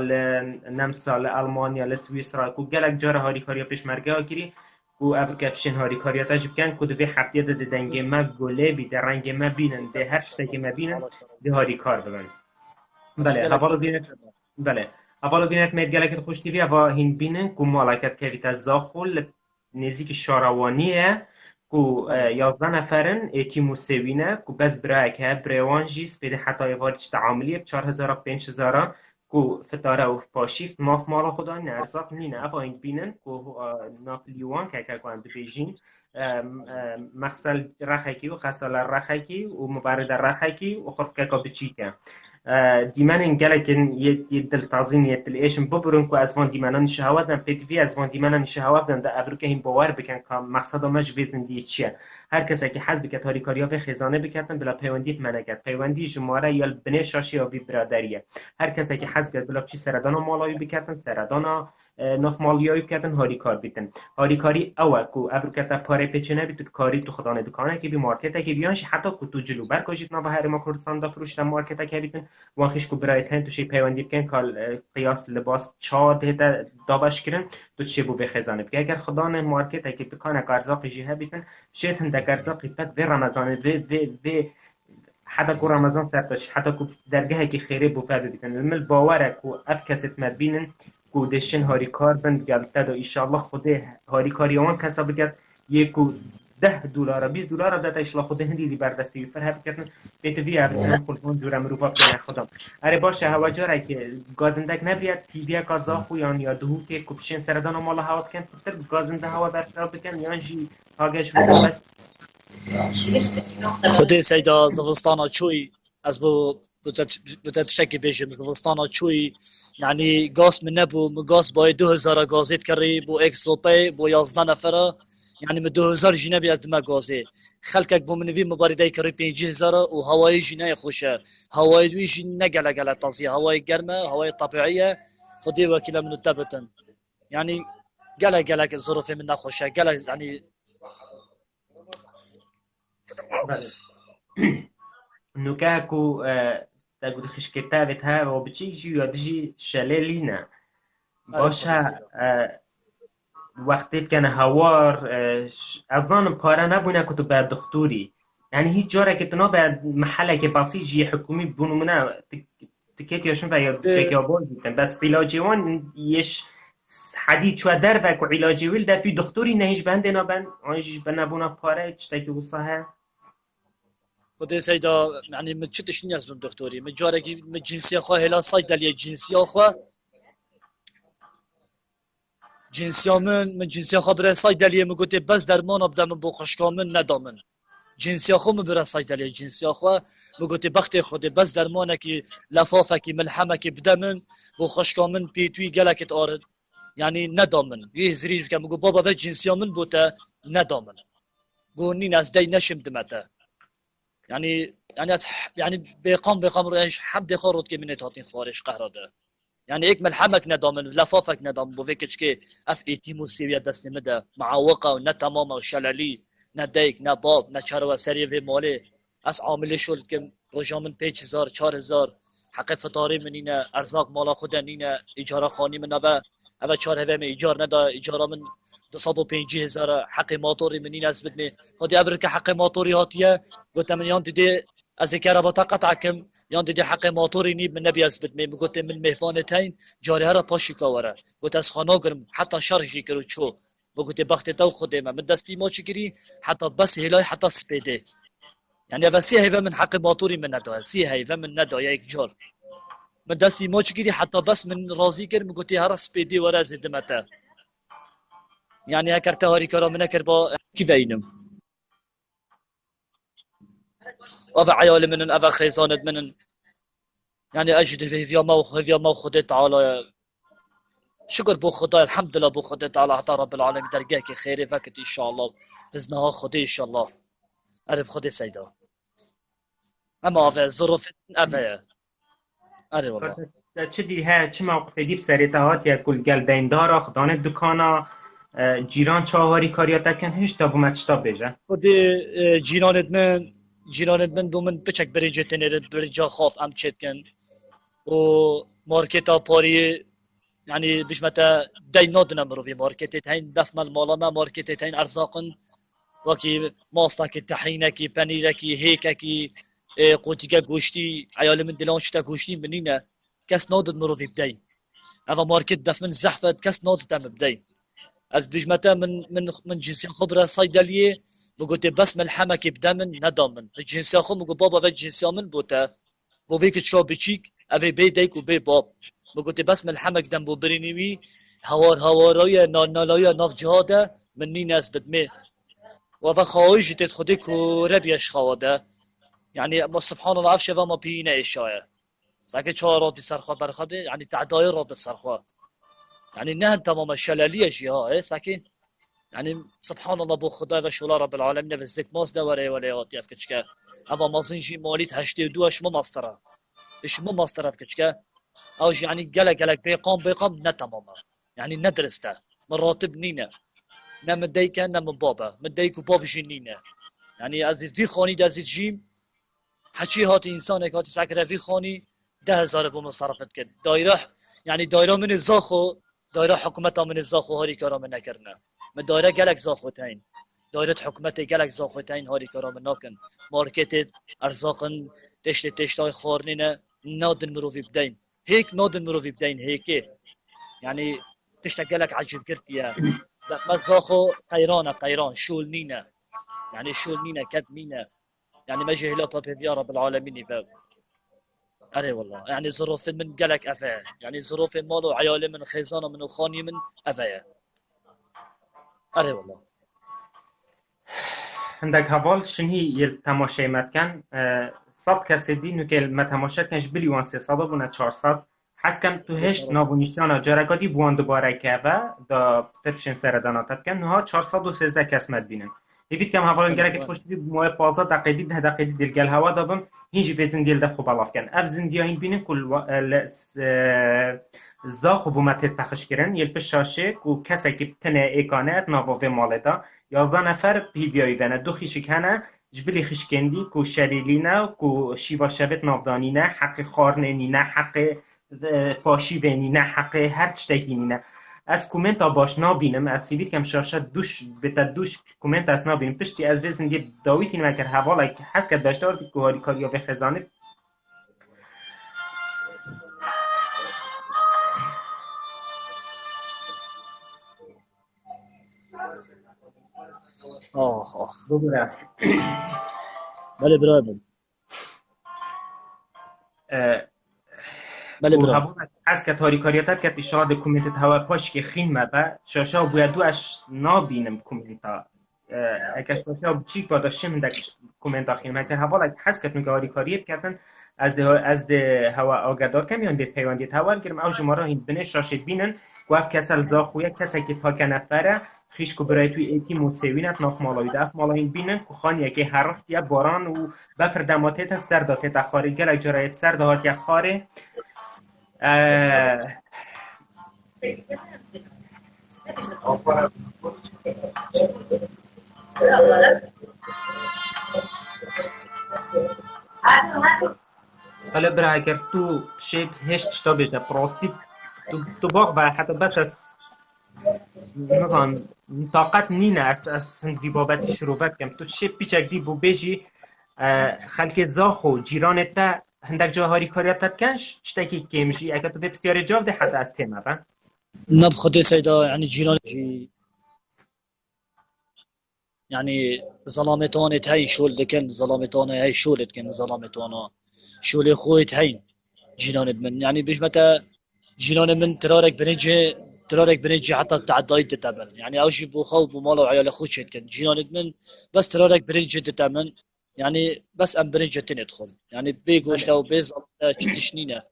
نمسا آلمانیا سوئیسرا کو گلک جار هاری کاریا پیش مرگه آگیری و ابر کپشن هاری کاریا تجربه کن که دوی هفته ده دنگ ما گله بی در رنگ ما بینن ده هر چیزی که ما بینن ده هاری کار ببن بله حوالا بینت بله حوالا بینت مدگله که خوش تیوی و هین بینن که مالکت که ویت زاخل نزدیک شاروانیه که 11 نفرن ایتی موسوینه که بس برای که بروانجیس بده حتی وارد تعاملی 4000 5000 کو فتاره و پاشیف ماف مالا خدا نرزاق نینه افا این بینن کو ناف لیوان که که کنم بیجین مخصل رخیکی و خصال رخیکی و مبارد رخیکی و خرف که که بچی که دیمن این گله که یه دلتازین یه دلیشم ببرون که از وان دیمنان شهوت دن پیتوی از وان دیمنان شهوت دن ده افرو که این باور بکن که مقصد مش ویزندی چیه هر کسی که حزب که تاری کاریا و خزانه بکردن بلا پیوندیت منکت پیوندی جماره یا بنه شاشی یا وی برادریه هر کسی که حزب کرد بلا چی سردان مالایی بکردن سردان نف مالیایی بکردن هاری کار بیتن هاری کاری اوه کو افرو که تا پاره پیچنه بیتود کاری تو خدانه دکانه که بی مارکت که بیانش حتی کو تو جلو بر کجیت نو هر ما کردستان دا فروش مارکت که بیتن وانخیش کو برای تن تو شی پیوندی بکن کال قیاس لباس چاد هدا دابش کردن تو چه بو به خزانه بک اگر خدانه مارکت که دکانه ارزاق جهه بیتن شیت هند ارزاق پد و رمضان و حتی کو رمضان سرتش حتی کو درگاه که خیره بو فرد بیتن المل باوره کو اف کست مبینن کو دشن هاری کار بند گلتا دو ایشالله خوده هاری کاریوان کسا بگرد یکو $10 $20 داتا ایشالله خوده هندی دی بردستی فر هب کردن بیت وی ارتن خودمون جورم مروفا کنه خودم اره باشه هوا جاره که گازندک نبریاد تیبیا کازا خویان یا دهو که کپشن سردان و مالا هوا بکن پتر گازنده هوا برطرف بکن یا جی هاگش بودن خودی سیدا زغستانا چوی از بو بتشكي بيجي زغستانا چوی يعني غاز من نبو غاز باي 2000 غازيت كري بو اكس روبي بو 11 نفره يعني من 2000 جنبي از دما غازي خلكك بو من في مبارده كري 5000 و هواي جناي خوشه هواي ويجي نقله قله تازيه هواي گرمه هواي طبيعيه خدي وكيله من التبتن يعني قله الظروف من خوشه قله يعني نوكاكو تقول خشكتا بتها وبتشيجي ودجي شلالينا باشا وقتی که هوار اظن پاره نبونه که تو بعد دکتوری یعنی هیچ جاره که تو نه بعد محله که بسیجی حکومی بونمونه تکیت یاشون و یا چکی آباد بیتن بس علاجیوان یش حدید شو در و که علاجی ویل در فی دکتوری نهیش بنده نبن آنجیش بنابونه پاره چتکی وصاها خدای سیدا يعني من چتش نیاز بم دکتوری من جارگی من جنسی خواه هلا صیدلی جنسی خواه جنسی من جنسی خواه برای صیدلی من گوته بس درمان بدم بو خشکامن ندامن جنسی خواه من برای صیدلی جنسی خواه من گوته بخت خود بس درمانه کی لفافه کی ملحمه کی بدمن بو خشکامن پیتوی گلکت آرد يعني ندامن یه زریج که مگو بابا و جنسی من بوته ندامن گونی نزدی نشم دمته يعني بيقام رأيش حمد خارط كي من تاتين خارج قهرده يعني اكمل حمك ندام لفافك ندام بو فيكش كي اف اي تي موسيويا دست مده معوقه و تمام و شلالي نديك نباب نچرو سري في مالي اس عامل شول كم رجامن 5000 4000 حق فطاری منینه ارزاق مالا خود نینه اجاره خانی من اوه 4 هفه من ایجار ندا ایجارا من 250,000 حق ماطوری منینه از بدمه هادی ابر که حق ماطوری هاتیه گفتم من یان دیدی از کرباتا قطع کم یان دیدی حق ماطوری نیب من نبی از بدمه گفت من مهفانتین جاری هر پاشی کاوره گفت از خانه گرم حتی شرجی کرو چو گفت بخت تو خود من دستی ما چگیری حتی بس هلای حتی سپیده يعني بس هي من حق ماطوري من ندوه سي هي من ندوه يا جار من دستي موش كيري حتى بس من رازي كر مقولتي هرس بيدي ورا زد متى يعني هكرت هاري كرا من كربا كيف ينم أبا عيال من أبا خيزانة من يعني أجد في ما خدي تعالى شكر بو خدا الحمد لله بو خدا تعالى حتى رب العالمين درجاك خير فكت إن شاء الله بزنها خدي إن شاء الله أرب خدي سيدا أما أبا ظروف أبا أري والله چه دیه چه موقفی دیب سریت هات یا کل گل بیندارا خدانه دکانا جیران چاهاری کاریا تکن هیچ تا بومت شتا بیجه خودی جیرانت من دومن بچک برنجه تنیرد برنجه خاف ام چتکن و مارکتا پاری يعني بيش متى داي نودنا مروفي ماركتت هين دف مال مالا ما ماركتت هين ارزاقن وكي ماستاكي تحينكي بانيركي هيككي قوتيكا گوشتي عيال من دلان شتا گوشتي منينه كاس نودد مروفي بداي هذا ماركت دف من زحفت كاس نودد ام بداي بيش متى من جنسي خبره صيدليه بقولت بس ملحمك بدمن ندامن الجنسي خو مگو بابا و جنسي من بوتا بو فيك تشو بچيك اوي بي ديك و بي باب بقولت بس ملحمك دم بو برينيوي هوارای نالای ناف جهاده من نی ناس بدمه و خواهش تت خودی کوره بیش خواده يعني ما سبحان الله عفشه و ما بينا اشايه ساكي چهار رات بسرخه برخده يعني تعداي رات بسرخه يعني نه تمام شلاليه جهه ساكي يعني سبحان الله بو خدا و شولا رب العالمين بزك ماس دوره وليات يفكچكه اوا مازنجي ماليت 82 اش ما ماستره اش ما ماستره فكچكه او يعني قلق بيقام نه تماما يعني ندرسته مراتب نينا نه مديك نه من بابا مديك وباب جنينه يعني از في خاني دز جيم حكي هات انسان هات سكر في خاني 10,000 بوم صرفت كد دايره يعني دايره من الزاخو دايره حكومتها من الزاخو هاري كرام نكرنا من دايره قلق زاخوتين دايره حكومت قلق زاخوتين هاري كرام ناكن ماركت ارزاقن تشتاي خورنينه نادن مروفي بدين هيك نادن مروفي بدين هيك يعني تشتغلك عجب كرتيا ما زاخو قيران شول نينا يعني شول نينا كد نينا يعني ما جه لا بابي يا رب العالمين ف أري والله يعني ظروف من قلق أفا يعني ظروف مالو عيال من خيزانة من خاني من أفا أري والله عندك هوال شنهي يل تماشای متکن 100 کسی دی نو که متماشا کنش بلیوان 300 بونه 400 حس کن تو هشت نابونیشتانا جرگادی بوان دوباره که و دا ترشن سرداناتت کن نوها 413 کس مد بینن هیوید کم هوال گرک خوش دی موه 15 دقیقی 10 دقیقی دلگل هوا دابم هینجی بیزن دیل دف خوب الاف کن اف زندیا هین بینن کل زا خوبومت پخش کرن یل پشاشه و کسی که تنه ایکانه ات ناواوه ماله دا 11 نفر پیویایی ونه دو خیشک هنه جبلی خشکندی کو شریلینه کو شیوا شبت نافدانینه حق خارنینه حق پاشی ونینه حق هر چتکی نینه از کومنت باش نابینم از سیویت کم شاشه دوش بتا دوش کومنت از نابینم پشتی از وزن دی داویتی نمکر حوالا که حس کرد داشته آردی که هاری کاریا به خزانه آخ بگره بله برادر بله و برادر هوا از که تاریکاریت که اشاره کومنت هوا پاش که خین مبه شاشه باید دو اش نابینم کومنتا اگه شاشه چی پاداشم دک کومنت آخین که هوا حس که تاریکاریت کردن از ده هوا آگدار کمیان ده پیوندیت هوا گرم او جمعه این بنش شاشه بینن گفت کسل زاخویه کسی که تا کنفره خیش کو برای توی ایتی موسیوینت ناف مالایی دف مالاین بینن که خانیه که هر وقت یه باران و بفر دماتیت سر داتیت خاری گل جرایت سر دهات یک خاره بله برای اگر تو شیب هشت تا بیشتر پراستی تو باق و حتی بس از نظام طاقت نینه از سندوی بابتی شروبت کم تو شیب پیچک دی بو بیجی خلک زاخو جیرانت تا هندک جا هاری کاریات کنش چتکی کمجی اگر تو به بسیار جواب ده حتی از تیمه با نب خدي سيدا يعني جيران جي يعني ظلامتان هاي شول دكن ظلامتان هاي شول دكن ظلامتان شول خويت هاي جيران من يعني بيش متى جيران من ترارك برنجي حتى تعداي تتمن يعني اوجي بو خو بو مالو عيال خوش كن جيران من بس ترارك برنجي تتمن يعني بس ام برنجي تندخل يعني بيجوش او بيز تشنينه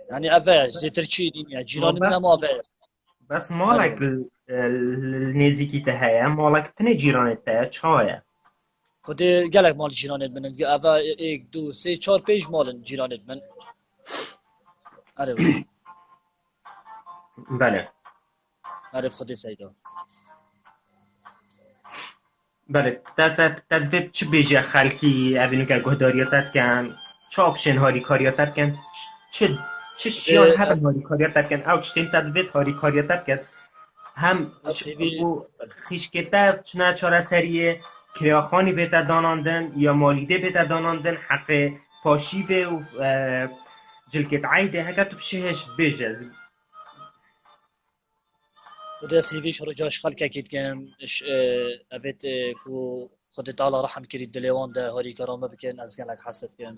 يعني افا زيترشي يعني جيران من ما افا بس مالك النزيكي تهايا مالك تني جيرانت تهايا چهايا خودی گلک مال جیرانت من اوا یک دو سه چهار پیج مال جیرانت من آره بله آره خودی سیدا بله تدویب چه بیجه خلکی اوینو که گهداریاتت کن چه آپشن هاری کاریاتت کن چه شیان هبن هاری کاریاتت کن او چتین تدویب هاری کاریاتت کن هم اسیوی بو خیشکتا چنا چاره سریه کریاخانی بهتا داناندن یا مالیده بهتا داناندن حق پاشی به و جلکت عایده هکا تو بشهش بیجه خودی اسیوی شروع جاش خلق کید کم ابد کو خودی تعالی رحم کرید دلیوان ده هاری کرامه بکن از گلک حسد کن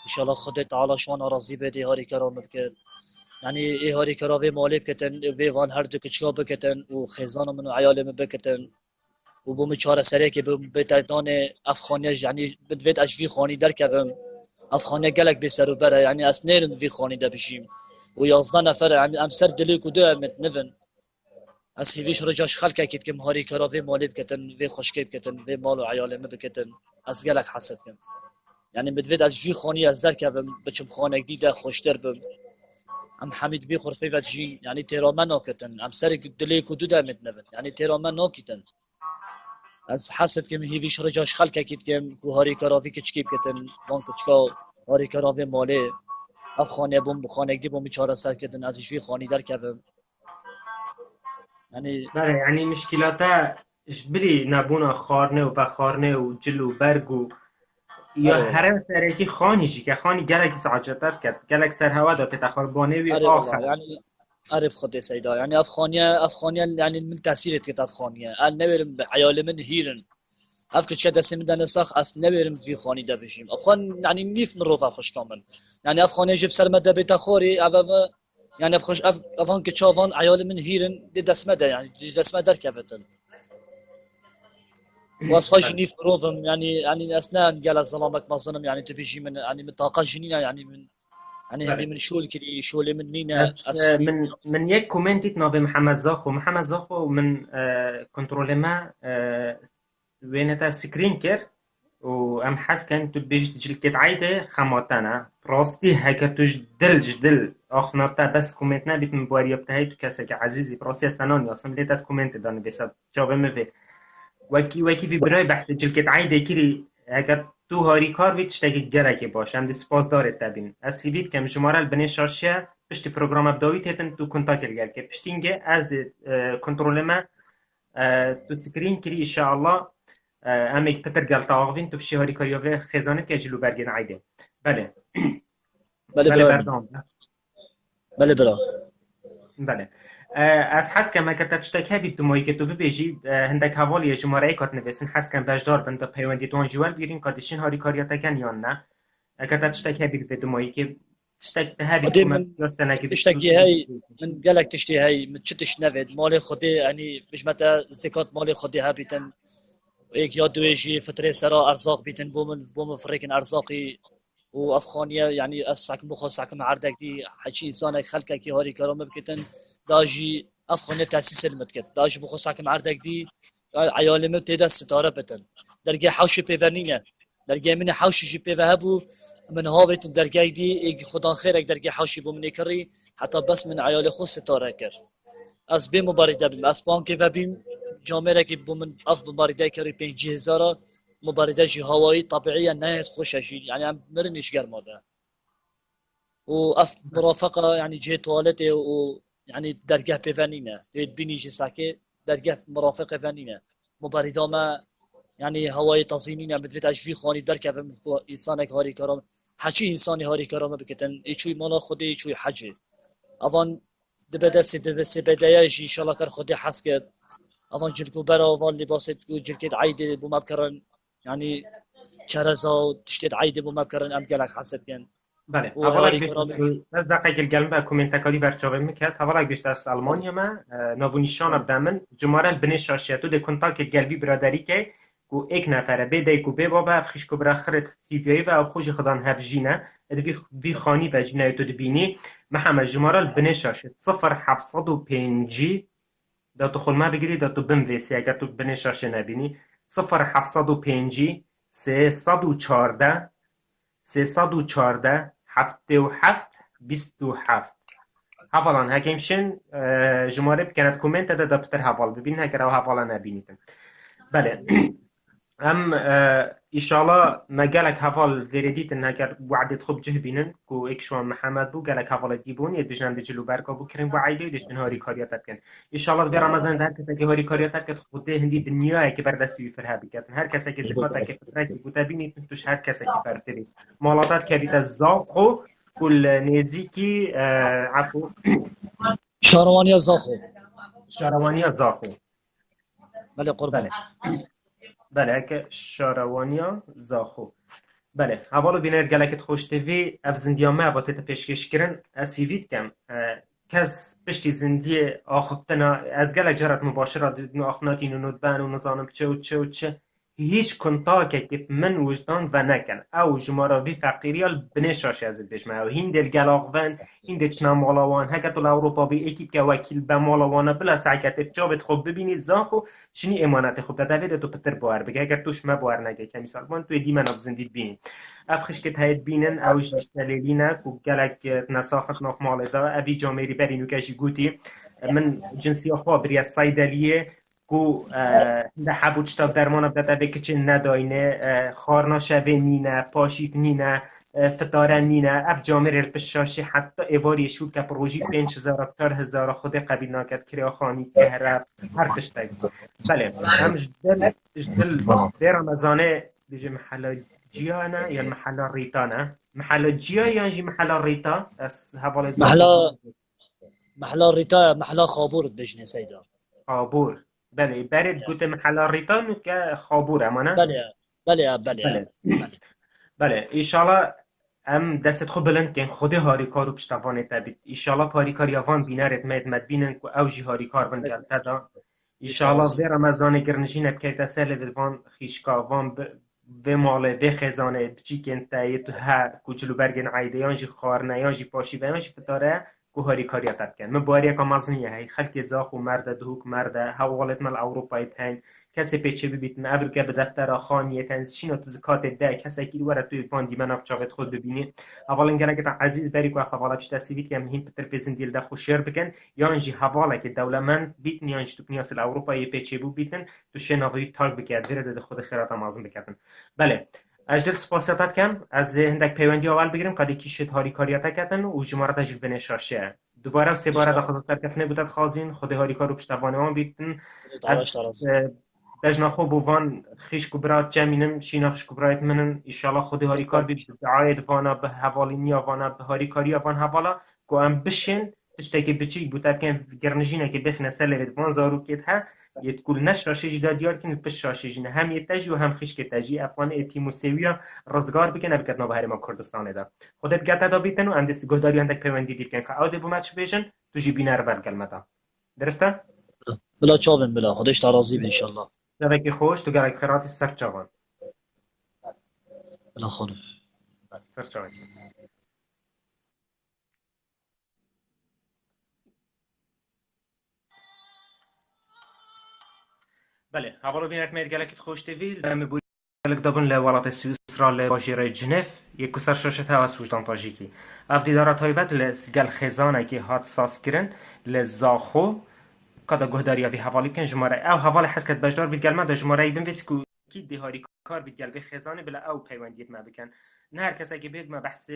انشالله خودی تعالی شوان راضی بده هاری کرامه بکن يعني إيه هاري كراوي مالي بكتن في وان هر دو كتشلا بكتن وخيزان من عيال من بكتن وبوم چهار سره که بتدان افغانیه يعني بدوید اجوی خانی در کبم افغانیه گلک به سر و بره يعني اس نيرن في خانی ده بشیم و 11 نفر يعني ام سر دلی کو دو امت نفن اس هیویش رجاش خلق کید که هاری کراوی مالی بکتن و خوشکی بکتن و مال و عیال من بکتن از گلک حسد کم يعني بدوید اجوی خانی از در کبم بچم خانه دیده خوشتر بم ام حمید بی خرفی و جی يعني تیرامه ناکتن ام سر دلی کو دو امت نفن يعني تیرامه ناکتن از حسب که هیویش رجاش خلق کید که هاری کراوی کچکی بکتن وان کچکا هاری کراوی مالی اب خانه بوم خانه دی بوم چهار سر کردن از جوی خانی در کبم يعني بله يعني مشكلاتا جبري نبونا خارنه و بخارنه و جل و برگ و یا اره والله هر سرکی خانی جی که خانی گلک سعجتت کرد گلک سر هوا داد تخربانه وی اره والله آخر يعني عارف خدي سيدا يعني افغانيا يعني من تاثير كت افغانيا انا نبرم عيال من هيرن افك كده سن دنا ساخ اس نبرم في خاني ده بشيم افغان يعني نيف من روفا خوش كامل يعني افغانيا جيب سر مده بيت خوري يعني افغان كتشافان عيال من هيرن دي دسمه يعني دي دسمه در كفتن واصفاش بله نيف روفم يعني اسنان قال الظلامك ما ظلم يعني تبيجي من يعني من طاقه جنينه يعني من يعني هندي بله من شول كري شول من نينا از اسفي من یک کومنتیت ناوی محمد زاخو من کنترل ما وینتا سکرین کرد و ام حس کن تو بیجت جلکت عایده خماتنا براستی هکر توش دل آخنارتا بس کومنت نبیت من بواری ابتهی تو کسی که عزیزی براستی استنان یاسم لیتت کومنت دانه بیسد جاوه مفی وکی في برای بحث جلکت عایده کری اگر تو هاری کار بید تشتاقی گرکی باش هم دی سپاس دارد تبین از هیوید کم شماره البنی شاشیه پشتی پروگرام ابداوی تیتن تو کنتاکل گل که پشتینگه از کنترول ما تو سکرین کری انشاءالله اما پتر گل تاغوین تو بشی هاری کاریوه خزانه که جلو برگن عایده بله بله بله برای من بردام بله برا بله از حس کم اگر تشتک هبید تو مایی که تو ببیجید هندک حوالی شماره ای کات نویسین حس کم بجدار بنده پیوندی تو انجوال بیرین کاتشین هاری کاریاتا کن یا نه اگر تشتک هبید تو مایی که تشتک هبید خدي کمک من یاستنه که تو تشتكي هاي من قالك تشتي هاي من تشتش نفد مالي خدي يعني مش متى زكاة مالي خدي هابيتن هيك يا دويجي فترة سرا أرزاق بيتن بومن فريقن أرزاقي وأفغانيا يعني أسعك مخص عكم عردك دي حكي إنسانك خلقك كي هاري كرامة بكتن داجي أفغانيا تأسيس المتكت داجي مخص عكم عردك دي عيالي تيدا ستارة بتن درجة حوش بيفرنينة درجة من حوش جي بيفهبو من هاوت درجة دي إيج خدان خيرك درجة حوشي بو من كري حتى بس من عيالي خو ستارة كر از بی مبارده بیم از بانک و بیم جامعه که بومن اف مبارده کری 5000 مبارده جی هوایی طبیعی نه خوش شی یعنی هم مرنش گرماده وأف مرافقة يعني جهة توالته ويعني درجة بفنينة بيني جساكي درجة مرافقة فنينة مباردة ما يعني هوای تزیینی نمی‌دونید اجوی خانی در که به انسان هاری کارم حچی انسانی هاری کارم بکتن ایچوی مالا خودی ایچوی حجه اوان دبده بدایش ان شاء الله کر خودی حس کرد اوان جلگو برا اوان لباست کو جلکت عیده بو مبکرن يعني كرزا و تشتید عیده بو مبکرن ام گلک حسب کن بله و هوالك هاری بيش کارم از دقیق القلم بقى كومنتاكالي برچاوه میکرد هوالك بيش درس ألمانيا ما نافونيشان بدمن جمارة البني شاشياتو دي كونتاك القلبي برادري كي کو ایک نفره بده کو به بابا افخش کو برخرت تیوی و او خوش خدان هفجینه ادوی وی خانی و جنه تو دبینی محمد جمارة البني شاشت 0705 دا تو خل ما بگیری دا تو بنویسی اگر تو بني شاشه نبینی 0705 314 314 77 27 هفالان هکیمشن جماره بکنید کومنت دا بتر هفال ببین هکر او هفالا نبینیدن بله ام ایشالا ما گلک هفال ویردیتن هکر وعدت خوب جه بینن کو اکشوان محمد بو گلک هفال دیبون ید بجنم دی جلو برکا بو کریم بو عیده دیشتن هاری کاریات بکن ایشالا در رمضان ده کسی که هاری کاریات بکن خوده هندی دنیای که بردستی فرها بکن هر کسی که زکات که فترکی بوده بینید توش هر کسی که فرتری مالاتات کبیت الزاقو كل نيزيكي عفو شاروانی زاخو شاروانيا زاخو بله قربان بله بله هكا شاروانيا زاخو بله اولو بینر گلکت خوش تیوی اف زندیا ما با تیتا پیشکش کرن اسیوید کم کس پشتی زندی آخفتنا از گلک جرات مباشرة دیدنو آخناتی نونود بان و نظانم چه و چه و چه هیچ کنتاکه که من وجدان و نکن او جماراوی فقیریال بنشاش از بشمه او هین دل گلاغوان هین دل چنا مالاوان هکر تو اروپا بی ایکی که وکیل به مالاوان بلا سعکت جابت خوب ببینی زاخو شنی امانت خوب تدوید تو پتر باور بگه اگر توش ما باور نگه که مثال من توی دیمن اب زندید بینی افخش که تهید بینن او جشتلیلینا و گلک نساخت ناخ ماله دا اوی جامعی برینو کشی گوتی من جنسی خواه بری از صیدلیه کو ده حبوت شتاب درمان بدأ بکچن نداینه خارنا شوه نینه پاشیف نینه فتاره نینه اف جامعه الپشاشی حتی ایواری شود که پروژی 5000 4000 خود قبیل ناکد کریا خانی کهرب هر تشتگ بله هم جدل در رمضانه دیجه محلا جیانه یا محلا ریتانه محلا جیا یا جی محلا ریتا از حواله زاخو محلا ریتا محلا خابور بجنه سیدا خابور بله برید گوت محلا ریتانو که خابور امانه بله بله بله بله بله ایشالا ام دست خوب بلند کن خود هاری کارو پشتوانه تبید ایشالا پاری کاری آوان بینارت مد بینن که اوجی هاری کار بن گل تدا ایشالا و رمضان گرنشین بکیت اصل وان خیشکا وان به مال به خزانه بچی کن تایید ها کچلو برگن عیده یانجی خارنه یانجی پاشی و یانجی فتاره که هاری کاری تب کن من باری که مزنیه هی خلک زاخ و مرد دهوک مرد حوالت مال اروپای پنج کسی پیچه ببیت من ابر که به دفتر خانیه تنزشین و تو زکات ده کسی که دوره توی فان دی من افچاقت خود ببینی اولا گلگت عزیز بری که حوالا پیش تسیبیت که مهم پتر پیزن دیل ده خوشیر بکن یانجی حوالا که دولمند بیتن یانجی تو کنیاس الاوروپایی پیچه بو بیتن تو شناوی تاگ بکرد ویرد خود خیرات مازن بکردن بله اجدر سپاسیاتت کم از هندک پیوندی اول بگیرم که کیشت هاری کاریاتا کردن و جمارت اجل بنشاشه دوباره و سه باره داخل ترکفنه بودت خازین خود هاری کارو پشتوانه ما بیتن از دجنا خوب وان خیش کبرات جمینم شیناخش کبرات منن ایشالا خود هاری کار بید دعایت وانا به حوالی نیا وانا به هاری کاری وان حوالا که ام بشین تشتکی بچی بوده که گرنجینه که بخنه سلوید وان زارو کت ها يتقول نش راشي جدا ديار كن بش راشي جنا هم يتجي وهم خيش كتجي افغان اتي مسويه رزگار بكن بكتنا بهر ما كردستان ده خودت گتا دا بیتن و اندس گهداری اندک پیوندی دید کن که او دبو مچ بیشن تو جی بینر بر کلمتا درسته بلا چاوم بلا خودش ترازی ان شاء الله شبکه خوش تو گلک خیراتی سر چاوان بلا خانم سر چاوان بله حوالا بینرت میر گلک خوش تیویل دم بوی گلک دابن لولات سویسرا لباجیره جنف یک سر شاشت هواس وجدان تاجیکی اف دیدارات هایبت لگل خزانه که هات ساس کرن لزاخو کدا گهداری وی حوالی کن جماره او حوالی حسکت بجدار بید گلمه دا جماره ایبن ویس که کی دی هاری کار بید گل وی خزانه بلا او پیوندیت ما بکن نه هر کسی که بید ما بحث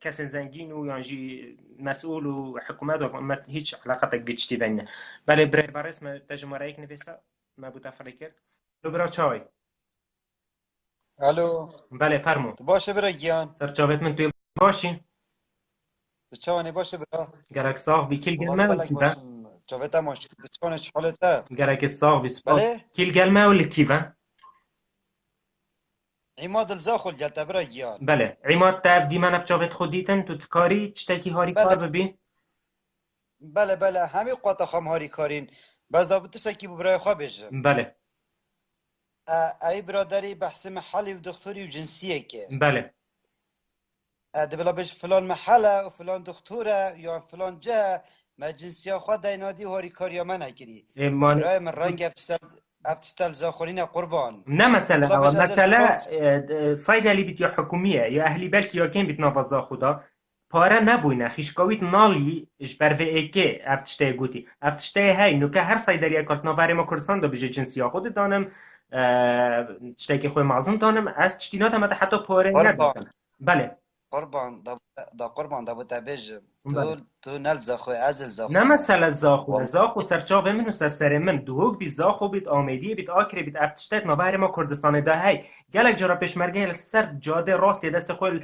کس زنگین و یانجی مسئول و حکومت و امت هیچ علاقتك بيتشتي بيننا بله برای برس ما تجمع رأيك نفسه ما بود افريكر لو برا چاوي الو بله فرمو تو باشه برا گیان سر چاوت من توی باشین تو چوانی باشه برا گرک ساغ بی کل والله گلمه و سپلک کیوه باشم چاوتا ماش تو چوانش حالته گرک ساغ بی سپاس بله کل گلمه و کیوه عماد الزاخل جلتا برا گیان بله عماد تاف دیمن اف چاوت خودیتن تو تکاری چتکی هاری کار بله ببین بله همه قوات خامهاری کارین بس دابتو سکی برای خواه بجم بله ای برادری بحث محلی و دکتوری و جنسیه که بله دبلا بش فلان محله و فلان دکتوره یا فلان جه ما جنسیه خواه دینادی و هاری کاریا من نکری من برای من رنگ افتشتل زاخلین قربان نه مسألة دبلا أو بش از فلان مسألة صيدلي بيت يا حكومية يا أهلي بلكي يا كين بيت نافذا خدا پاره نبوینه خیشکاویت نالی جبر و ایکی افتشته گوتی افتشته هی نو که هر صیدلی کارت نواری ما کردستان دا بجه جنسی خود دانم تشته که خوی معظم دانم از تشتینات هم حتی پاره قربان ندارم بله قربان دا قربان دا بوتا بيج بله تو نل زاخوي ازل نه زاخوي مسئله زاخو والله زاخو سرچاوه من و سر من دوهوگ بی زاخو بیت آمیدی بیت آکری بیت افتشتت نواری ما کردستان دا هی گلک جرا پیشمرگه سر جاده راستی دست خوی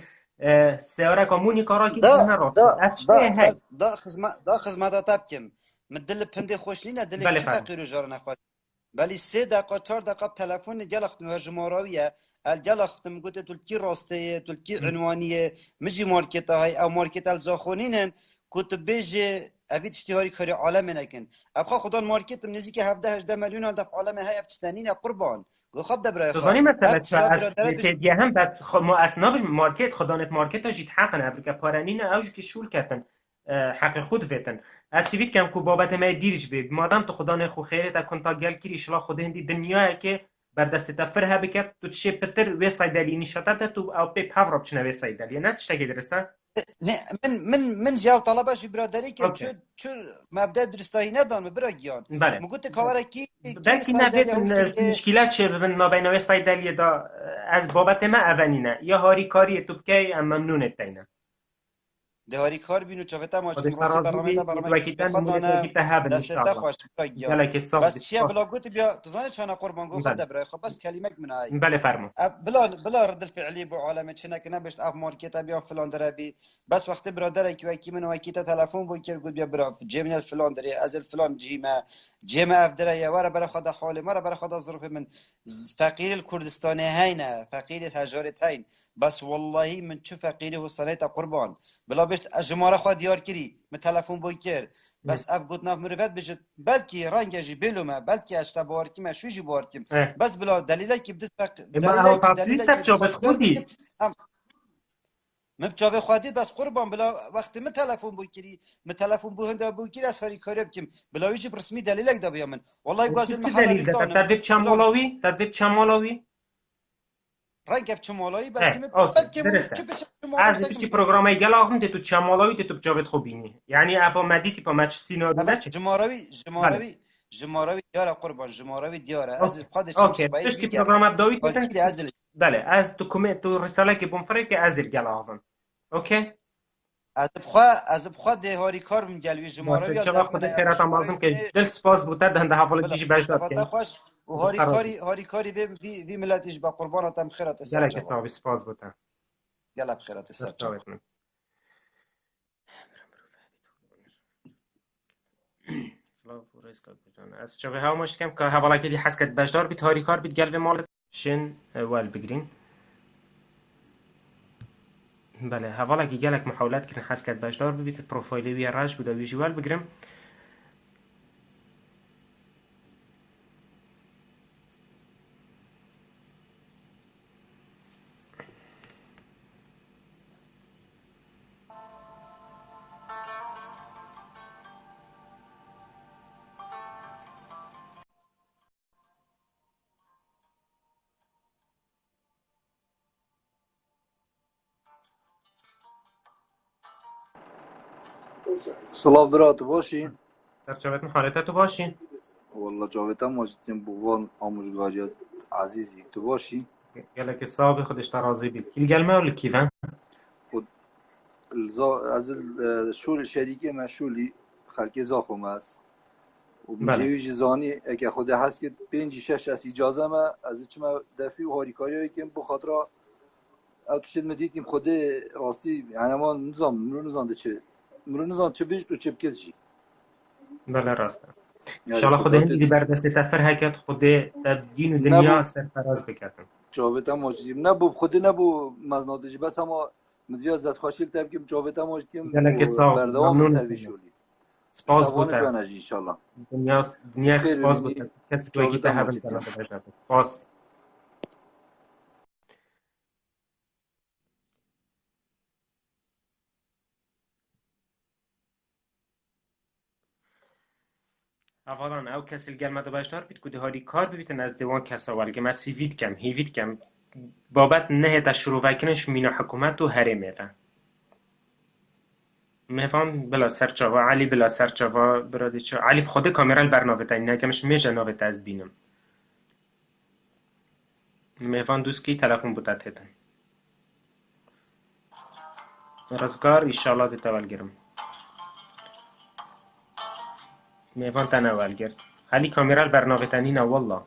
سیاره کامونی کارا کی دا نه راستی دا افتشته دا هی دا دا خدمت تبكم من دل پنده خوش نینه دلش بله چه فرم فقیر و جار نخواد ولی 3 دقیقه 4 دقیقه تلفن گلخت و جماراویه الگلختم قلت تلکی راسته تلکی عنوانیه مجی مارکت های او مارکت الزاخونینن كنت بيجي ابي تشتهاري كاري عالم نكن ابخا خدان ماركت نزيك 17 18 مليون دف عالم هاي افتشتانين قربان قو خب دبر تو خا زانی مثلا اب چه تشتا از برادر بيج تدیه هم بس ما اصلا مارکت خدانت مارکت جیت حق نه افریقا پارانین اوج که شول کردن حق خود ویتن از سویت کم کو بابت ما دیرش بی مادام تو خدان خو خیره تا کنتا گل کری اشلا خود هندی دنیا که بر دست تفر ها بکت تو تشه پتر و صیدلی نشاتت تو او پی پاور بچنه و صیدلی نه تشتگی درسته من جاو طلباش برادری کم اوکی چو مبدا درستایی ندان برا گیان بله مو قلت كوارا كي بلکه نبید صيدليا هو كي مشکلات چه ببین نابینای صیدلی دا از بابت ما اولینه یا هاری کاری تو بکی ام ممنونت دینه دهاری کار بینو چاوتا ماچکم خودش راستی ترازی برنامه تا بی برنامه که وکیتن نمونه بخدانه وکیت هبل ان دست شاء تا الله خوش برا گیان بله که صاف بس چیا بسپاس بلا قلت بیا تزاني چانا قربان گو خب بله دبره خب بس كلمه من هاي بله فرمو بلا رد الفعلی بو عالم چنه که نبشت اف مارکت بیا فلان داره بی بس وقتی برادر کی وکی من وکی تا تلفن بو کر گفت بیا برا جیمن الفلان داره از الفلان جیمه اف داره یا ورا برا خدا حال مرا برا خدا ظروف من فقیر الكردستان هینا فقیر الهجارت هین بس والله من چه فقیری و صنایت قربان بلا بشت جماره خود دیار کری من تلفن بو کر بس اف گوت ناف مروت بجد بلکی رنگجی بلومه بلکی اشتا بارکی مشویجی بارکیم اه بس بلا دلیلی که بدت اما او تفسیر دلیلی تک که جابت بخواد دار خودی بکت ام مبجاوه خودی بس قربان بلا وقتی من تلفن بو کری من تلفن بو هنده بو کری از هاری کاری بکیم بلا یجی برسمی دلیلک دا بیا من والله چه گازل چه محله دلیل ده بیتانم تدویب فلان چمالاوی تدویب چمالاوی رنگ اف چمالایی اه اوکی بلکه من درسته چه بچه چمالم از پشتی سکمش دا بیا پروگرام گل آخم تو چمالاوی تو جابت خوبینی یعنی افا مدی تیپا مچ سینارو اول نچه بله جماروی دیاره قربان جماروی دیاره از اوکی خود چم اوکی سبایی پشتی بیگر پروگرام ابداوی بتن حالکی از بله از تو رساله که بمفره که از گل آخم اوکی از بخوا دهاری کار من گلوی باشه جماروی چقدر دف منه خود اما خیرات جماروی مازم که منه دل سپاس بوده دهنده حوالا بلا دیجی بجداد مشتبه که خوش و خودش ترازی هاری کاری وی ملتش با قربانتم خیرات سر گله که جواب صاحب سپاس بوده یلا بخیرات سر جواب دست از شوی ها مشکم که حوالا که دی حسکت بجدار بیت هاری کار بیت گلوی مال شن وال بگرین بله حوالا که گلک محاولت کردن حسکت بجدار ببیت پروفایلی وی راج بوده وی جوال بگرم سلام برات باشی؟ در چوبت محالته تو باشین والله جاویدم ماجدیم بوان آموزگاریت عزیزی تو باشی؟ گلک صاحب خودش ترازی بیت کل گلمه ولی کیفن از شول شریکی من شولی خلک زاخم است و بله مجیوی زانی اگه خود هست که 5-6 از اجازه ما از چما دفی و هاریکاری که بخاطر او تشد مدیتیم خود راستی یعنی ما نظام چه نظام چه بیش تو چه بکشی بله راسته یعنی انشالله خدا خدا هندی بردست تفر حکت خدا تبدین و دنیا نبو سرفراز بکتن جاوید هم ماجیم نبو خود نبو مزناتجی بس اما مدیاز دست خاشیل تب که جاوید هم ماجیم گلک و ساق بود بردوام ممنون سروی کنم شولی سپاس اشتغلانه بوده توانجی انشالله دنیا خیر سپاس بوده ببینی کسی تو جاوید اگه هم هبن ماجید تلا کم بدش نبود سپاس اولا او کسی گرمه دو باشتار بید که هاری کار ببیتن از دیوان کسا ولگه ما سیوید کم هیوید کم بابت نه تا شروع وکنش مینو حکومت و هرمه ده مهفان بلا سرچاوا علی بلا سرچاوا برادی چه علی خود کامera برنامه تا اینه کمش میشه ناوه از بینم مهفان دوست کی تلفن بودت هتن رزگار ایشالله دی تول گرم مهفان تناول گرد علی کامera برنامه تا اینه والله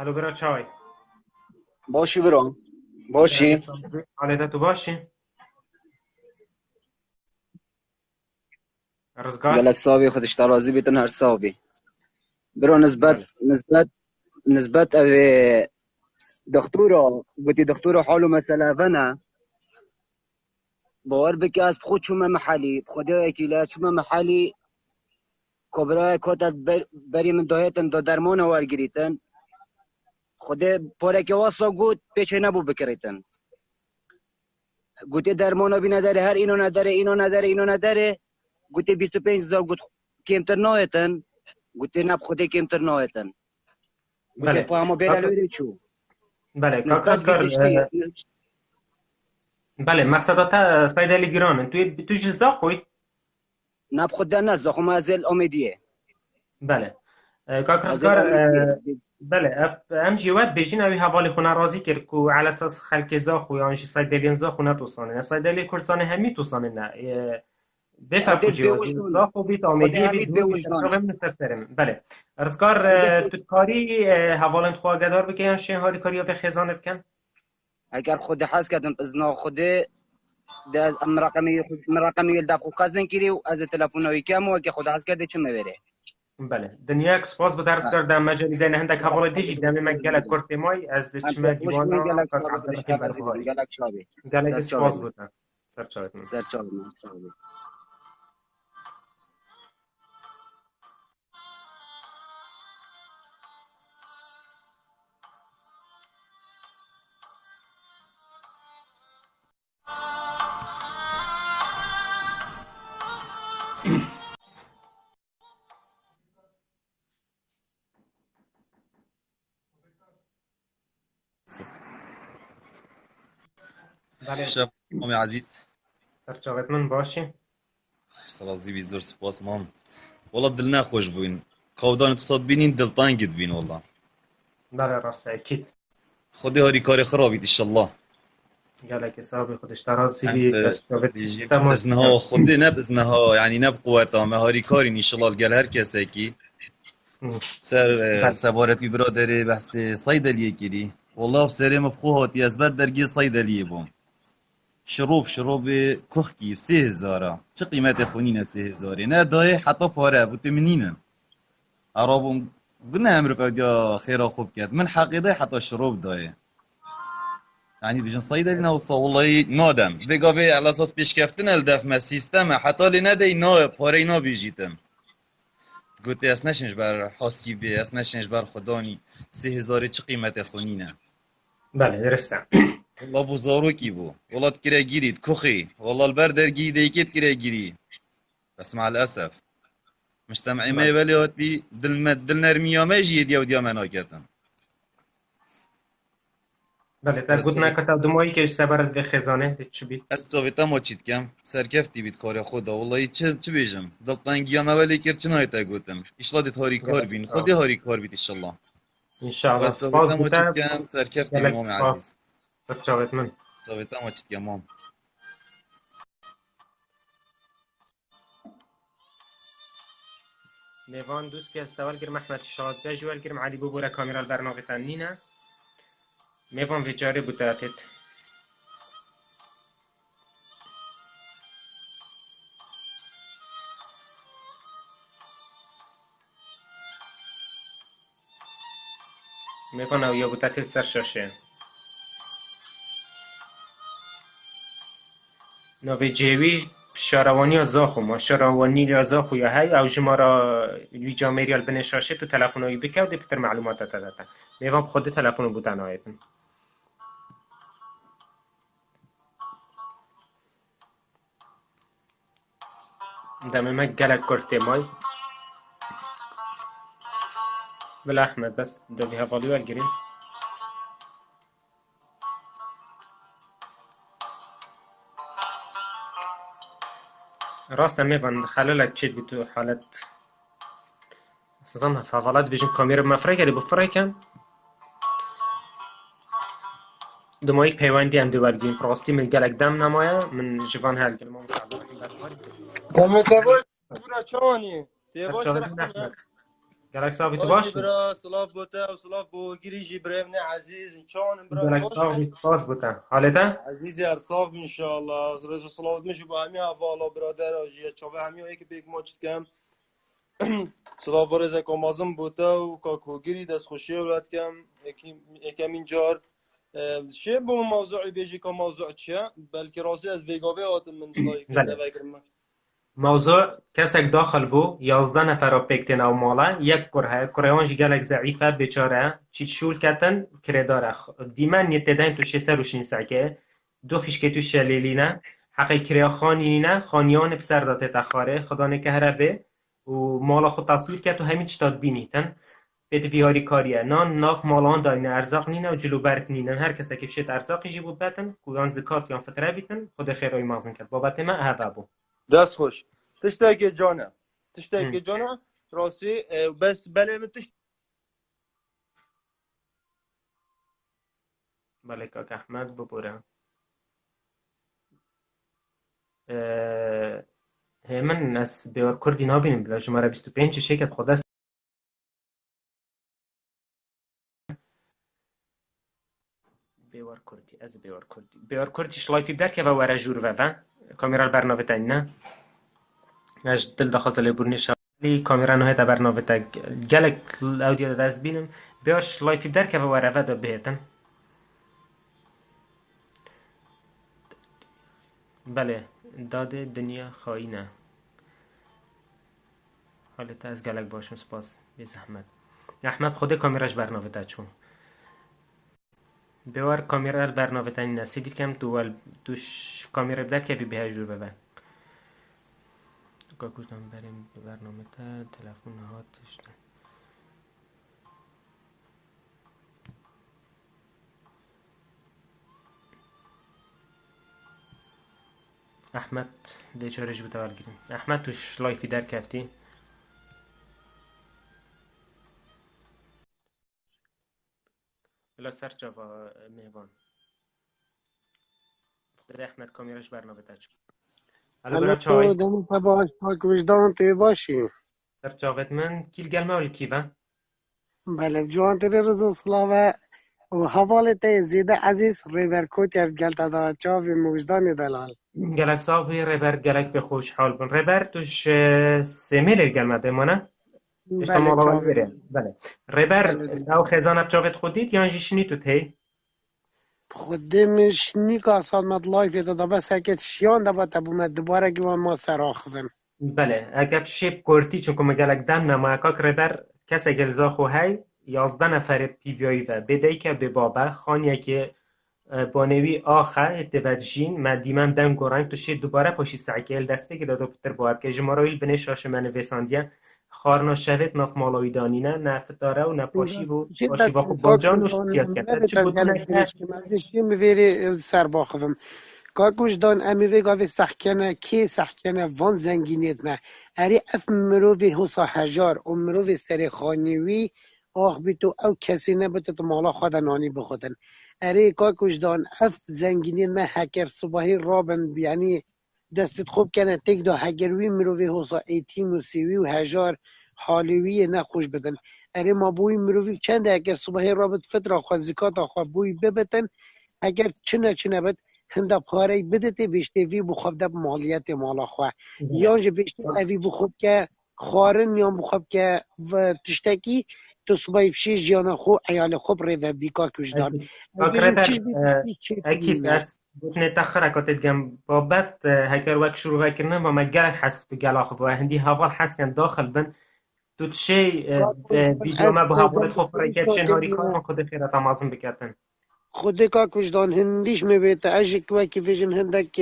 الو برا چای باشی برام برادی باشی سلام حالت تو باشی رزگار گلک صاحبی خودش ترازی بیتن هر صاحبی برو بله نسبت اوه دكتورة قلت دكتورة حاله مسألة فنا باور بك از خود شما محلی خدا اکیلا شما محلی کبرای کات بری من دایتن دا درمان ورگریتن خدا پاره که واسه گود پیچه نبو بکریتن گوتی درمان بی نداره هر اینو نداره گوتی 25,000 گوت کمتر نایتن گوتی نب خدا کمتر نایتن گوتی بله پا همه کاک بیرالوری چو بله کاک نسبت وی رزگار تشتی بله مقصدات صيدلي جيران تو جلسه خوي نب خدا نزد خو مازل امیدیه بله کاک ازل رزگار امیدیه بله ام جواد بيجين اوي حوالي خونا رازي كركو على اساس خلك زاخو يعني شي صيدليين زاخو نتوصلنا صيدلي كرساني همي توصلنا بفرقو خودت جوازي بوجدان زاخو بيت خود آمدية بيت همید دور بيت بوجدان شغل من تسترم بله رزگار خود سی تکاری حوالي خواهد دار بكيان شي هاري كاريا في خزانة بكن اگر خود حس کردم ازنا خود ده رقمی دفعه کازن کری و از تلفنوی کم و که خود حس کرده چه میبره بله دنیاك سپاس بده رزگار دام مجالي دين عندك حوالي ديجي دام مجالك كورتي ماي از انت دچما خوش من ديوانا گلک كاك صابی عبد خودش الرحيم ترازی بیدم بربهاري گلک صابی قالك سرچاوی سپاس من بوده سرچاوت من سرچاوی من بله شب مام عزیز سرچاوت من باشی سرازی بی زور سپاس مام والله دل نخوش بوین کودان اتصاد بینین دلتان گید بین والله بله راست اكيد خودی هاری کار خرابید انشالله قالك صاحبي خودش ترازي انت بي تستوبت بیجیم تماس ازنها خودی نب ازنها يعني نب قوتا ما هاری کارین انشالله الگل هر کسی کی سر بله سوارت بی برادری بحث صیدلیه کری والله بسری مبخو هاتی از بر درگی صیدلیه بوم شروب کخکی 3000 چه قیمت خونینه 3000 نه دای حتی پاره بود منینه عربم قلنا امريكا جا خيرا خوب كات من حقيقة حتى شروب داي يعني بيجن صيدلي نوصى والله نادم بيقا بي على اساس بيشكفتن الدف ما سيستم حتى لي ندي نا باري نا بيجيتم قلت اس نشنش بر حاسي بي اس نشنش بر خداني 3000 چه قيمة خونينه بله درسته والله بو زاروكي بو والله تكرا جيريد كخي والله البردر جي ديكيت كرا جيري بس مع الاسف مجتمعي ما بله يبالي هات بي دل نرميا ما يجي ديا وديا مناكتن بله تا از گوت نکتا دمایی که سبارت به خزانه چی بید چاوێتا ماچیت کەم سەرکەفتی بیت کارە خۆدا وڵی چ بێژم دڵتانگیان ئەوەلێ کرد چ نایتا گوتم ئیشڵا دێت هاری کار بین خودی هاری کار بیت ئیشەڵڵا انشاءالله بەس سپاس چاوێتا ماچیت بوده کەم سەرکەفتی گلک مامە سپاس عزیز بچاوت من چاوێتا ماچیت کەم مام نيفان دوست که استوال گرم احمد شاد جوال گرم علی ببوره کامیرا البرنامه تنینه نيفان في جاري بوتاتت نيفان او يا بوتاتت سر شاشه نوی جیوی شاروانی یا زاخو ما شاروانی یا زاخو یا هی او جمارا ویجا میریال بنشاشه تو تلفنایی بکر و پتر معلومات داده میوام خود تلفن بودن آیتن دم ما گلک کرته مای بلا احمد بس دوی هوالی ول گریم راست میوان خلالك تشد بتو حالت نظامها في حفلات بيجن كاميرا مفرقة اللي بفرقة دمايك بيواندي عند والدين براستي من قلق دم نمايا من جوان هالكلمة دمت باش برا چانی باش من رحمه أحمد قلق صابت باش باشي برا صلاف بوتا وصلاف بو گیریجی برمنه عزیز چان برا قلق باش صابت باش بوتا حالتا عزیزی ارصاف ان شاء الله رز صلاف مش با همي حوالا برادر اجي چاوه همي یک بیگ ماچ کم صلاف ورز کامازم بوتا و کاکوگیری دست خوشی ولات کم یکم اینجار چه بو موضوعی بیجی که موضوع چیه بلکه راستی از ویگاوی آتم من لایف بله دوگرم موضوع كسك داخل بو 11 نفر رو بيكتن او مالا یک كره كرهانج گلک ضعیفه بیچاره چی شول کتن کرداره دیمن یتدین تو 660 ساعه دو خیشکه تو شلیلینه حقی کریا خانینه خانیان بسر داته تخاره خدا نکهره به و مالا خود تصویر کرد و همین چتاد بینیتن بده ویاری کاریه نان ناف مالان دارین ارزاق نینه و جلو برت نینن هر کسی که بشت ارزاقی جیبو بتن کویان زکات یان فطره بیتن خود خیرای مازن کرد بابت ما اهوه بو دست خوش تشتاقي جانا تشتاقي جانا راسي بس بلا من بله کاک احمد ببوره من از بیار کردی نابینیم بلا شماره 25 شرکت خود است بیار کردی از بیار کردیش لایفی بدر که و وره جور و کامیرا برنامه تایی نه اش دل دخواست برنیش لی کامیرا نهایت برنامه تا گلک اودیو دست بینم بیارش لایفی بدر که و وره و دا بهتن بله داده دنیا خواهی حالت از گلک باشم سپاس بی زحمت احمد خود کامیراش برنامه تا چون بیار کامیرا برنامه تا نسیدی کم دوش کامیرا بدر که بی جور ببن گوشتم بریم برنامه تا تلفن ها داشتن احمد بیچارش بتوال گیریم احمد توش لایفی در کفتی بلا سر جاوا میوان بده احمد کامیراش برنامه تا چون الو برا چای الو دمت باش پاک وجدان توی باشی سر جاوت من کیل گلمه ولی کیوه بله جوان تری رزو سلاوه و حوالت زیده عزیز ریبر کوچر گلتا دا چاوی وجدان دلال گلک صاحبی ریبر گلک به خوش حال بون ریبر توش سمیل گلمه بمانه اشتا بله مالا چاوی بره بله ریبر بله دل او خزانه بچاوت خودید یا انجیشنی تو تی خودمش نیکا اصاد مد لایف دا بس هکت شیان دا با تبومت دوباره گوان ما سراخویم بله اگر شیب کرتی چون که مگلک دم نمایکاک ریبر کسی گلزا خو هی 11 نفر پیویایی و بدهی که به بابا خانیه که بانوی آخه اتوجین مدیمن دم گرنگ تو شید دوباره پاشی سعکیل دست بگی دادو پتر باید که جمارایل بنش راش من ویساندیه خارنا شوید ناف مالوی دانینه نه فتاره و نه پاشی و پاشی شدت و خوب کاک باجان و وجدان شتیت کرده چی نبتن بودون گلک اکه دنش که مردش که میویری سر باخدم کاک وجدان امی وی گاوی سحکنه کی سحکنه وان زنگینیت نه اری اف مروی حسا هجار و مروی سری خانیوی آخ بی تو او کسی نبته تو مالا خود نانی بخودن اری کاک وجدان اف زنگینیت نه هکر صبحی رابن یعنی دستت خوب کنه تک دو هگروی مروی حسا ایتیم و سیوی و هجار حالیوی نخوش بدن اری ما بوی مروی چنده اگر صبحی رابط فتره خواه زکات خواه بوی ببتن اگر چنه بد هنده پاره بدته بیشته وی بخواب ده مالیت مالا خواه یا جه بیشته اوی بخواب که خارن یا بخواب که و تشتکی تو صبحی بشی جیان خو عیال خوب ریده بیکا کشدان اگرم چیش اکرر بیشتی چی اكيد کنینه اس بوتني تاخر كنت جنب بابات هكر وك شروع هكرنا ما جالك حس بجال اخذ وهندي هافال حس كان داخل بن توت شيء فيديو از ما بهافول زندان خو فريقات شين هاري كار ما خد خيرات امازن بكاتن خودی که کشدان هندیش میبیت اجی که کی ویژن هندک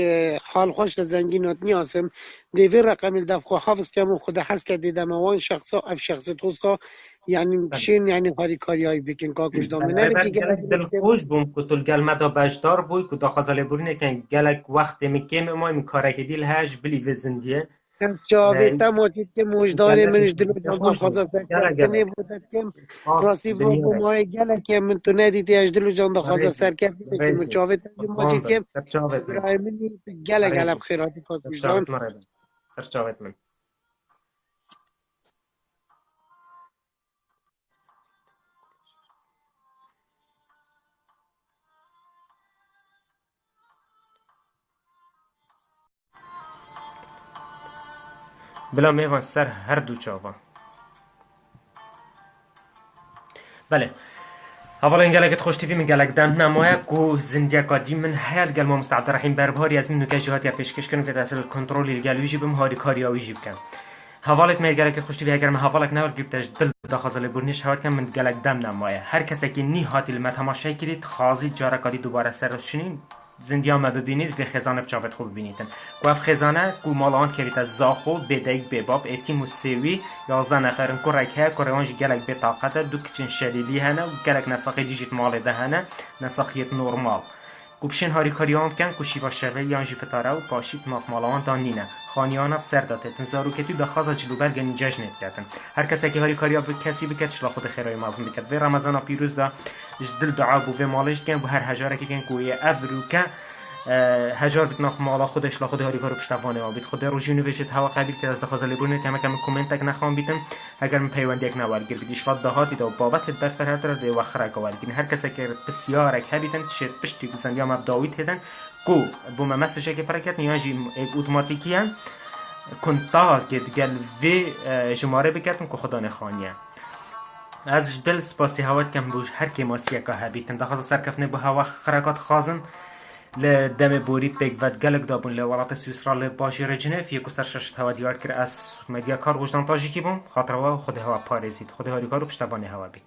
حال خوش زنگینات نیاسم دیوی رقم دفع حافظ کم خود حس که دیدم وان شخصا اف شخص توسا یعنی شین یعنی هاری کاریای بکن که کشدان من ريبر ندیدی جالك دلخوش بوم كتل جال مدا بجدار بوي كدا خزال بورني كان جالك وقت مكيم ما مكارك دي الهاج بلي في زندية هم چاوی تماتی که مجدان جالك منش دلو جان خوش بوم خواسته جالك سرکردنی جالك بودت کم خاص راستی دنيا بابا رك مای گله که من تو ندیدی اج دلو جان خواسته ريزي سرکردنی که من ريزي چاوی تنجی ماجید خاندن کم سرچاوت من ابراهیمی گله ريزي بخیراتی که کشدان سرچاوت مريبا سرچاوت من بلا میوان سر هر دو چاوان بله اولا این گلگت خوش تیوی من گلگ دم نمایه گو زندیا قدی من هیل گل ما مستعد رحیم بربهاری از من نکه جهات یا پیشکش کنم که اصل کنترل الگلوی جیبم هاری کاریاوی جیب کن حوالت می گلگت خوش تیوی اگر من حوالک نور گیبتش دل داخل برنیش هوار کن من گلگ دم نمایه هر کسی که نی هاتی لما تماشای کرید خازی جارا کادی دوباره سر شنین زندیا ما ببینید و خزانه بچاوت خوب ببینیدن گفت خزانه کو مالان کریت از زاخو بدایک بباب اتیم و سوی 11 نفرن کرک ها کروانج گلک به طاقت دو کچن شلیلی هنه و گلک نساقی دیجیت مال ده هنه نساقیت نورمال کو بشین هاری کاریان کن کو شیوا شوه یانجی فتاره و پاشیت ناف مالان دانینه خانیان اف سر داتتن زارو کتی دخواز جلوبر گنی جشنت کردن هر کسی که هاری کاریا کسی بکت شلا خود خیرای مازم بکت و رمضان پیروز دا دل دعا بو و مالش کن و هر هجاره که کن کوی افرو که هجار بیت ناف مالا خودش لا خود هاری کارو پشتوانه ما بیت خود روزی نوشت هوا قبیل که از دخواز لیبونه که کم کامنت تک نخوام بیتن اگر من پیوندی یک نوارگیر بیدیش فاد دهاتی دا بابت برفر هدر دی وخرا گوارگین هر کسی که بسیار یک هبیتن تشت پشتی گزن یا مبداویت هدن کو بو ما مسج که فرکت نیاجی اتوماتیکیان کنتا که دگل و جماره بکتن که خدا نخانیه از دل سپاسی هوات کم بوش هر کی ماسیه که هبیتن دخواز سرکفنه بو هوا خرکات خازن لدم بوری پیک ود گلک دابون لولات سویسرا لباشی رجنف یکو سرشش هوا دیار کر از مدیا کار وجدان تاجیکی بوم خاطر هوا خود هوا پارزید خود هوا کارو پشتوانه هوا بیت